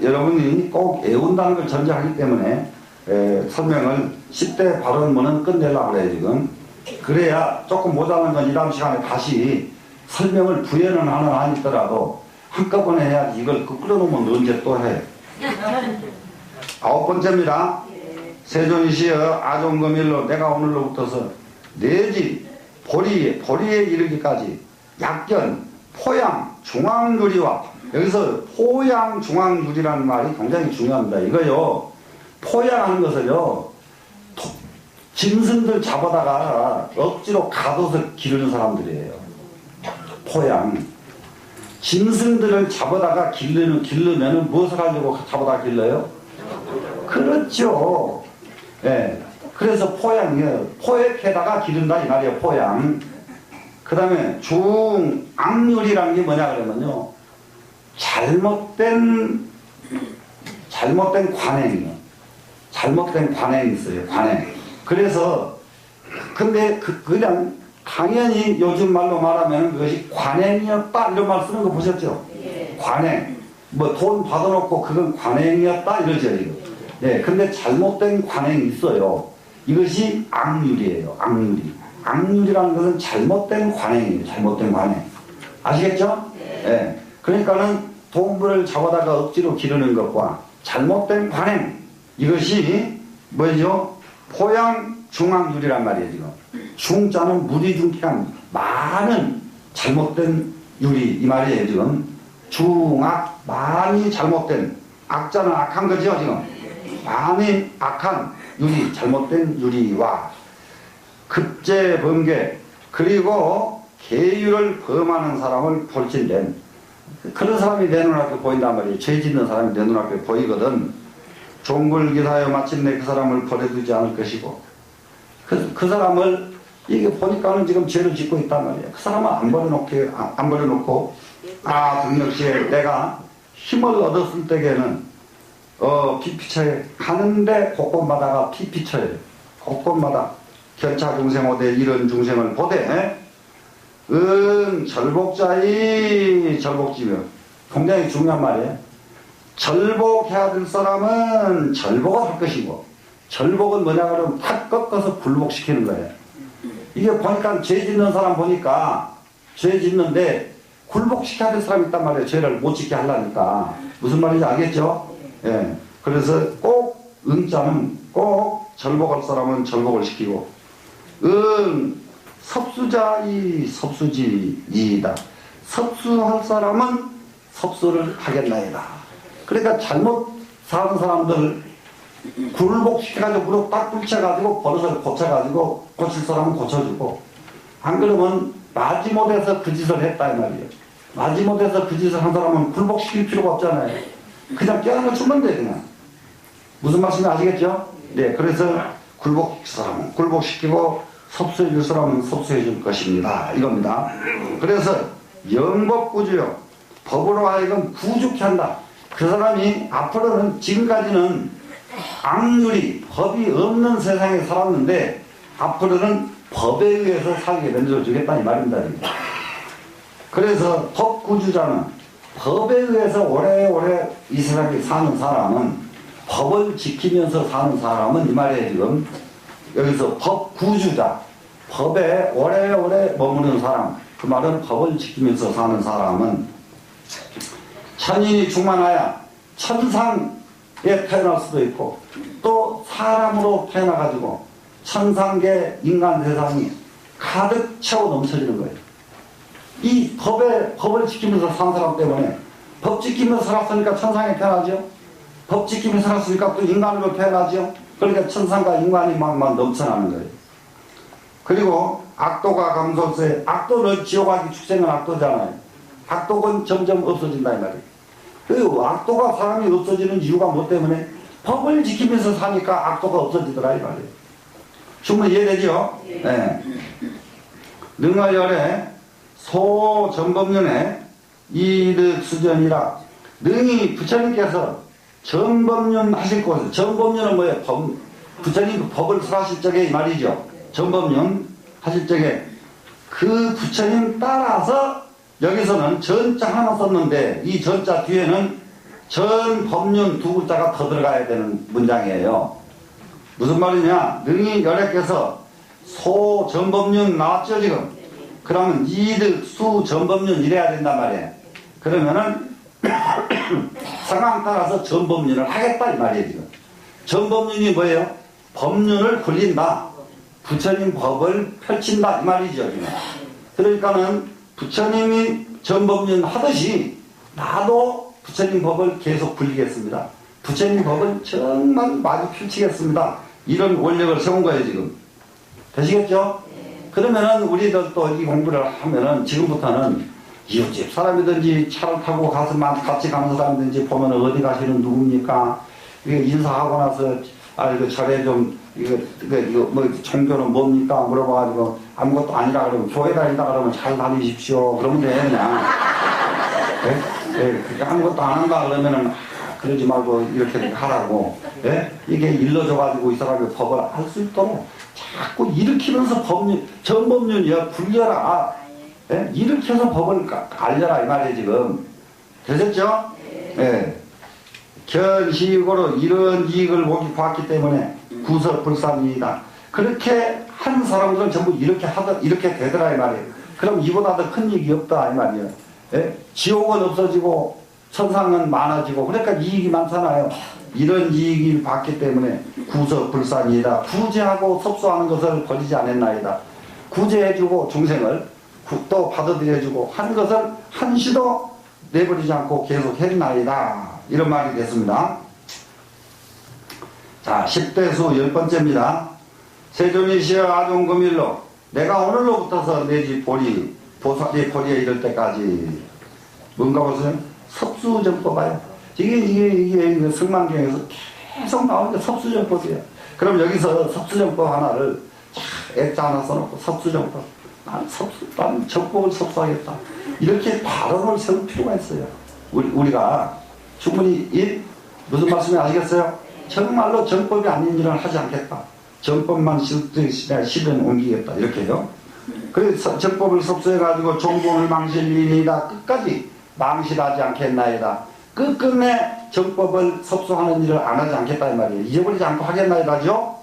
여러분이 꼭 외운다는 걸 전제하기 때문에 설명을 10대 발언문은 끝내려고 그래요 지금. 그래야 조금 모자란 건 이 다음 시간에 다시 설명을 부연은 하나 아니더라도 한꺼번에 해야지. 이걸 끌어놓으면 언제 또 해. 9번째입니다. 세존이시여 아종금일로 내가 오늘로부터서 내지 보리에 이르기까지 약견 포양 중앙유리와, 여기서 포양 중앙유리라는 말이 굉장히 중요합니다. 이거요 포양하는 것을요 짐승들 잡아다가 억지로 가둬서 기르는 사람들이에요. 포양. 짐승들을 잡아다가 기르면은 무엇을 하려고 잡아다가 길러요? 그렇죠. 예. 그래서 포양이에요. 포획해다가 기른다 이 말이에요. 포양. 그 다음에 중악률이라는 게 뭐냐 그러면요 잘못된 관행이에요. 잘못된 관행이 있어요. 관행. 그래서 근데 그냥 당연히 요즘 말로 말하면 그것이 관행이었다 이런 말 쓰는 거 보셨죠? 관행. 뭐 돈 받아놓고 그건 관행이었다 이러죠 지금. 네, 근데 잘못된 관행이 있어요. 이것이 악률이에요. 악률이. 악률이라는 것은 잘못된 관행이에요. 잘못된 관행. 아시겠죠? 네. 그러니까는 동물을 잡아다가 억지로 기르는 것과 잘못된 관행, 이것이 뭐죠? 포양 중악률이란 말이에요 지금. 중자는 무리중기한 많은 잘못된 유리 이 말이에요 지금. 중악 많이 잘못된, 악자는 악한 거죠 지금. 많이 악한 유리, 잘못된 유리와 급제 번개, 그리고 계율을 범하는 사람을 볼진된, 그런 사람이 내 눈앞에 보인단 말이에요. 죄 짓는 사람이 내 눈앞에 보이거든. 종불기사여 마침내 그 사람을 버려두지 않을 것이고, 그 사람을 이게 보니까는 지금 죄를 짓고 있단 말이에요. 그 사람은 안 버려놓고 등력시에 내가 힘을 얻었을 때에는 피피처에 가는데 곳곳마다가 피피처에 곳곳마다 견차 중생 오되 이런 중생을 보되 절복자이 굉장히 중요한 말이에요. 절복해야 될 사람은 절복을 할 것이고, 절복은 뭐냐 그러면 탁 꺾어서 굴복시키는 거예요. 이게 보니까 죄 짓는 사람 보니까 죄 짓는데 굴복시켜야 될 사람이 있단 말이에요. 죄를 못 짓게 하려니까. 무슨 말인지 알겠죠? 예. 그래서 꼭 응자는 꼭 절복할 사람은 절복을 시키고, 섭수자이 섭수지이다. 섭수할 사람은 섭수를 하겠나이다. 그러니까 잘못 사는 사람들 굴복시켜가지고 무릎 딱 꿇쳐가지고 버릇을 고쳐가지고 고칠 사람은 고쳐주고, 안 그러면 마지못해서 그 짓을 했다 이 말이에요. 마지못해서 그 짓을 한 사람은 굴복시킬 필요가 없잖아요. 그냥 깨어나 주면 돼 그냥. 무슨 말씀인지 아시겠죠? 네, 그래서 굴복시키고 섭수해 줄 사람은 섭수해 줄 것입니다 이겁니다. 그래서 영법구주요, 법으로 하여금 구죽케 한다. 그 사람이 앞으로는, 지금까지는 악률이 법이 없는 세상에 살았는데 앞으로는 법에 의해서 살게 만들어주겠다 이 말입니다. 그래서 법구주자는 법에 의해서 오래오래 이 세상에 사는 사람은, 법을 지키면서 사는 사람은 이 말이에요 지금. 여기서 법구주자, 법에 오래오래 머무는 사람, 그 말은 법을 지키면서 사는 사람은 천인이 충만하여 천상에 태어날 수도 있고, 또 사람으로 태어나가지고 천상계 인간 세상이 가득 채워 넘쳐지는 거예요. 이 법을 지키면서 사는 사람 때문에, 법 지키면서 살았으니까 천상에 태어나죠. 법 지키면서 살았으니까 또 인간으로 태어나죠. 그러니까 천상과 인간이 막 넘쳐나는 거예요. 그리고 악도가 감소세. 악도는 지옥하기 축생은 악도잖아요. 악도는 점점 없어진다 이 말이에요. 그 악도가 사람이 없어지는 이유가 뭐 때문에? 법을 지키면서 사니까 악도가 없어지더라 이 말이에요. 충분히 이해되죠? 네. 능하열에 소전법륜에 이득수전이라. 능히 부처님께서 전법륜 하실 곳에, 전법륜은 뭐예요? 부처님 법을 설하실 적에 이 말이죠. 전법륜 하실 적에 그 부처님 따라서 여기서는 전자 하나 썼는데 이 전자 뒤에는 전법륜 두 글자가 더 들어가야 되는 문장이에요. 무슨 말이냐? 능히 열애께서 소전법륜 나왔죠 지금? 그러면 이득 수전법륜 이래야 된단 말이에요. 그러면은 상황 따라서 전법륜을 하겠다 이 말이에요 지금. 전법륜이 뭐예요? 법륜을 굴린다. 부처님 법을 펼친다 이 말이죠 지금. 그러니까는 부처님이 전법륜 하듯이 나도 부처님 법을 계속 굴리겠습니다. 부처님 법을 정말 많이 펼치겠습니다. 이런 원력을 세운 거예요 지금. 되시겠죠? 그러면은 우리들 또 이 공부를 하면은 지금부터는 이웃집 사람이든지 차를 타고 가서 같이 가는 사람이든지 보면 어디 가시는 누굽니까? 이거 인사하고 나서 이거 절에 좀 이거 뭐 종교는 뭡니까? 물어봐가지고 아무것도 아니라 그러면 교회 다닌다 그러면 잘 다니십시오. 그러면 돼 그냥. 예? 아무것도 안 한다 그러면은 그러지 말고 이렇게 하라고. 예? 이게 일러줘가지고 이 사람이 법을 할 수 있도록 자꾸 일으키면서 전법륜이야 굴려라. 예? 일으켜서 법을 알려라 이 말이에요 지금. 되셨죠? 예. 견시익으로 이런 이익을 봤기 때문에 구설불산이다. 그렇게 한 사람들은 전부 이렇게 되더라 이 말이에요. 그럼 이보다 더 큰 이익이 없다 이 말이에요. 예? 지옥은 없어지고 천상은 많아지고 그러니까 이익이 많잖아요. 이런 이익을 받기 때문에 구설불산이다. 구제하고 섭소하는 것을 버리지 않았나이다. 구제해주고 중생을 또 받아들여주고 한 것을 한시도 내버리지 않고 계속 했나이다. 이런 말이 됐습니다. 자, 10대수 10번째입니다. 세존이시여 아종금일로 내가 오늘로부터서 내지 보살이 보리에 이를 때까지 뭔가 보세요? 섭수정법이에요. 이게 승만경에서 계속 나오는 게 섭수정법이에요. 그럼 여기서 섭수정법 하나를 액자 하나 써놓고 섭수정법. 난 정법을 섭수하겠다. 이렇게 발언을 세울 필요가 있어요. 우리가 충분히 무슨 말씀인지 아시겠어요? 정말로 정법이 아닌 일은 하지 않겠다. 정법만 실은 옮기겠다. 이렇게요. 그래서 정법을 섭수해가지고 종공을 망실리이다. 끝까지 망실하지 않겠나이다. 끝끝내 정법을 섭수하는 일을 안 하지 않겠다 이 말이에요. 잊어버리지 않고 하겠나이다죠?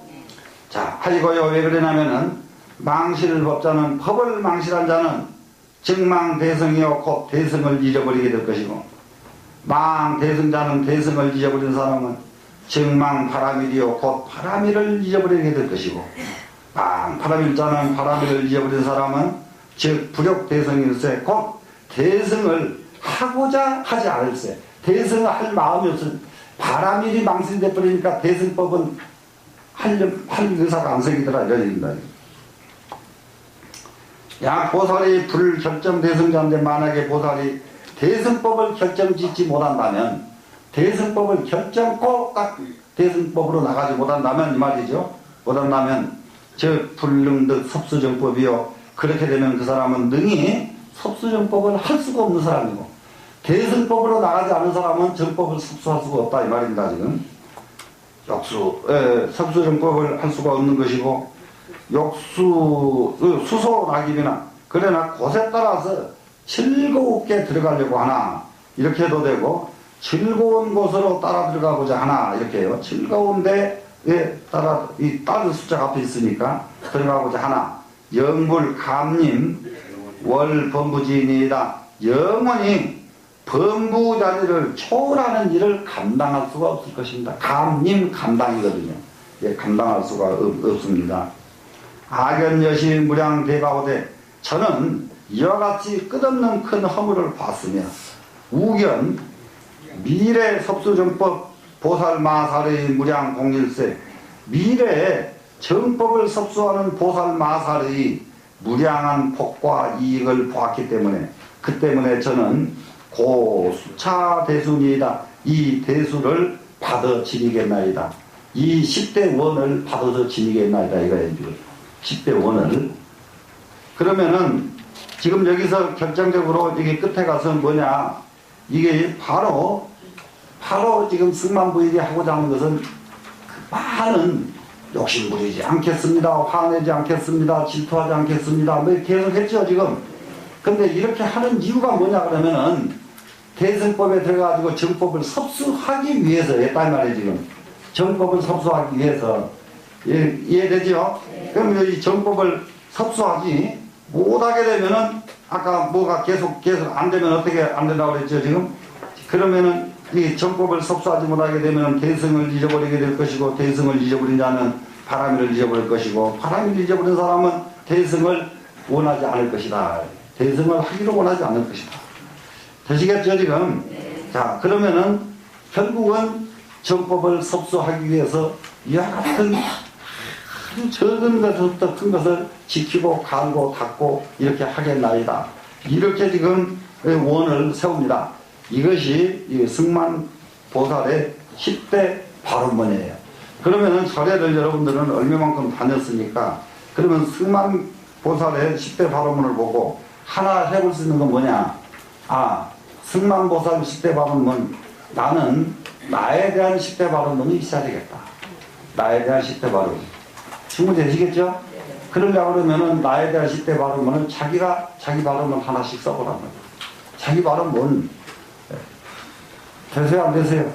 자, 하이고요. 왜 그러냐면은 망실법자는 법을 망실한 자는 증망대성이요 곧 대성을 잃어버리게 될 것이고 망대성자는 대성을 잊어버린 사람은 증망파라밀이요 곧 파라밀을 잊어버리게 될 것이고 망파라밀자는 파라밀을 잊어버린 사람은 즉 불욕대성일세 곧 대성을 하고자 하지 않을세. 대성을 할 마음이 없어. 파라밀이 망신돼 버리니까 대성법은 할 의사가 안 생기더라 이런 얘기입니다. 야 보살이 불결정대성자인데 만약에 보살이 대성법을 결정짓지 못한다면 대성법을 결정코 딱 대성법으로 나가지 못한다면 이 말이죠. 못한다면 즉 불능득 섭수정법이요. 그렇게 되면 그 사람은 능히 섭수정법을 할 수가 없는 사람이고 대성법으로 나가지 않은 사람은 정법을 섭수할 수가 없다 이 말입니다. 지금 섭수정법을 할 수가 없는 것이고 수소낙입이나 그러나 곳에 따라서 즐겁게 들어가려고 하나 이렇게 해도 되고 즐거운 곳으로 따라 들어가고자 하나 이렇게 해요. 즐거운 데에 따라 이 다른 숫자가 앞에 있으니까 들어가고자 하나 영불 감님 월 범부지인이다. 영원히 범부 자리를 초월하는 일을 감당할 수가 없을 것입니다. 감님 감당이거든요. 예, 감당할 수가 없습니다. 악연여시 무량대바오되 저는 이와 같이 끝없는 큰 허물을 봤으며 우견 미래 섭수정법 보살마살의 무량공일세 미래에 정법을 섭수하는 보살 마살의 무량한 복과 이익을 보았기 때문에 그 때문에 저는 고수차 대수니이다. 이 대수를 받아 지니겠나이다. 이 10대 원을 받아서 지니겠나이다. 이거예요. 10대 원을. 그러면은 지금 여기서 결정적으로 이게 끝에 가서 뭐냐, 이게 바로 지금 승만부일이 하고자 하는 것은 많은 욕심부리지 않겠습니다. 화내지 않겠습니다. 질투하지 않겠습니다. 뭐 계속 했죠 지금. 근데 이렇게 하는 이유가 뭐냐 그러면은 대승법에 들어가지고 정법을 섭수하기 위해서 했다 이 말이에요 지금. 정법을 섭수하기 위해서. 이해되죠? 그럼 이 정법을 섭수하지 못하게 되면은 아까 뭐가 계속 안 되면 어떻게 안 된다고 그랬죠 지금? 그러면은 이 정법을 섭수하지 못하게 되면은 대승을 잊어버리게 될 것이고, 대승을 잊어버린 자는 바람이를 잊어버릴 것이고, 바람이를 잊어버린 사람은 대승을 원하지 않을 것이다. 대승을 하기를 원하지 않을 것이다. 되시겠죠 지금? 자, 그러면은 결국은 정법을 섭수하기 위해서 이와 같은 아주 적은 것부터 큰 것을 지키고 갈고 닦고 이렇게 하겠나이다. 이렇게 지금 원을 세웁니다. 이것이 이 승만보살의 10대 발언문이에요. 그러면은 절에를 여러분들은 얼마만큼 다녔으니까, 그러면 승만보살의 10대 발언문을 보고 하나 해볼 수 있는 건 뭐냐? 아, 승만보살 10대 발언문, 나는 나에 대한 10대 발언문이 있어야 되겠다. 나에 대한 10대 발언. 충분히 되시겠죠? 그러려고 그러면은 나에 대한 10대 발언문은 자기가 자기 발언문 하나씩 써보란 말이에요. 자기 발언문 되세요 안 되세요?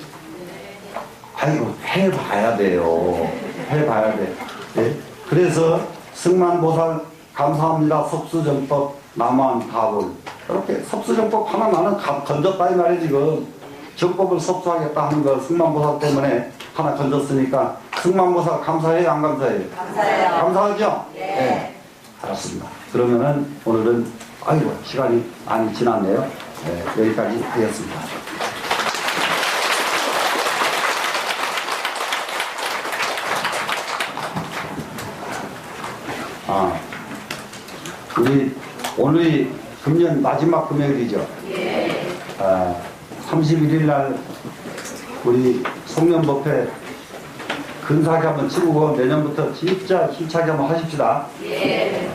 아이고 해봐야 돼요. 해봐야 돼. 네? 그래서 승만보살 감사합니다. 섭수정법 남한 답을 이렇게 섭수정법 하나 나는 건졌다 이 말이에요 지금. 정법을 섭수하겠다 하는 거 승만보살 때문에 하나 건졌으니까 승만보살 감사해요 안 감사해요? 감사해요. 감사하죠? 네. 알았습니다. 그러면은 오늘은 아이고 시간이 많이 지났네요. 네, 여기까지 하겠습니다. 우리 오늘이 금년 마지막 금요일이죠. 예. 31일 날 우리 송년법회 근사하게 한번 치르고 내년부터 진짜 힘차게 한번 하십시다. 예.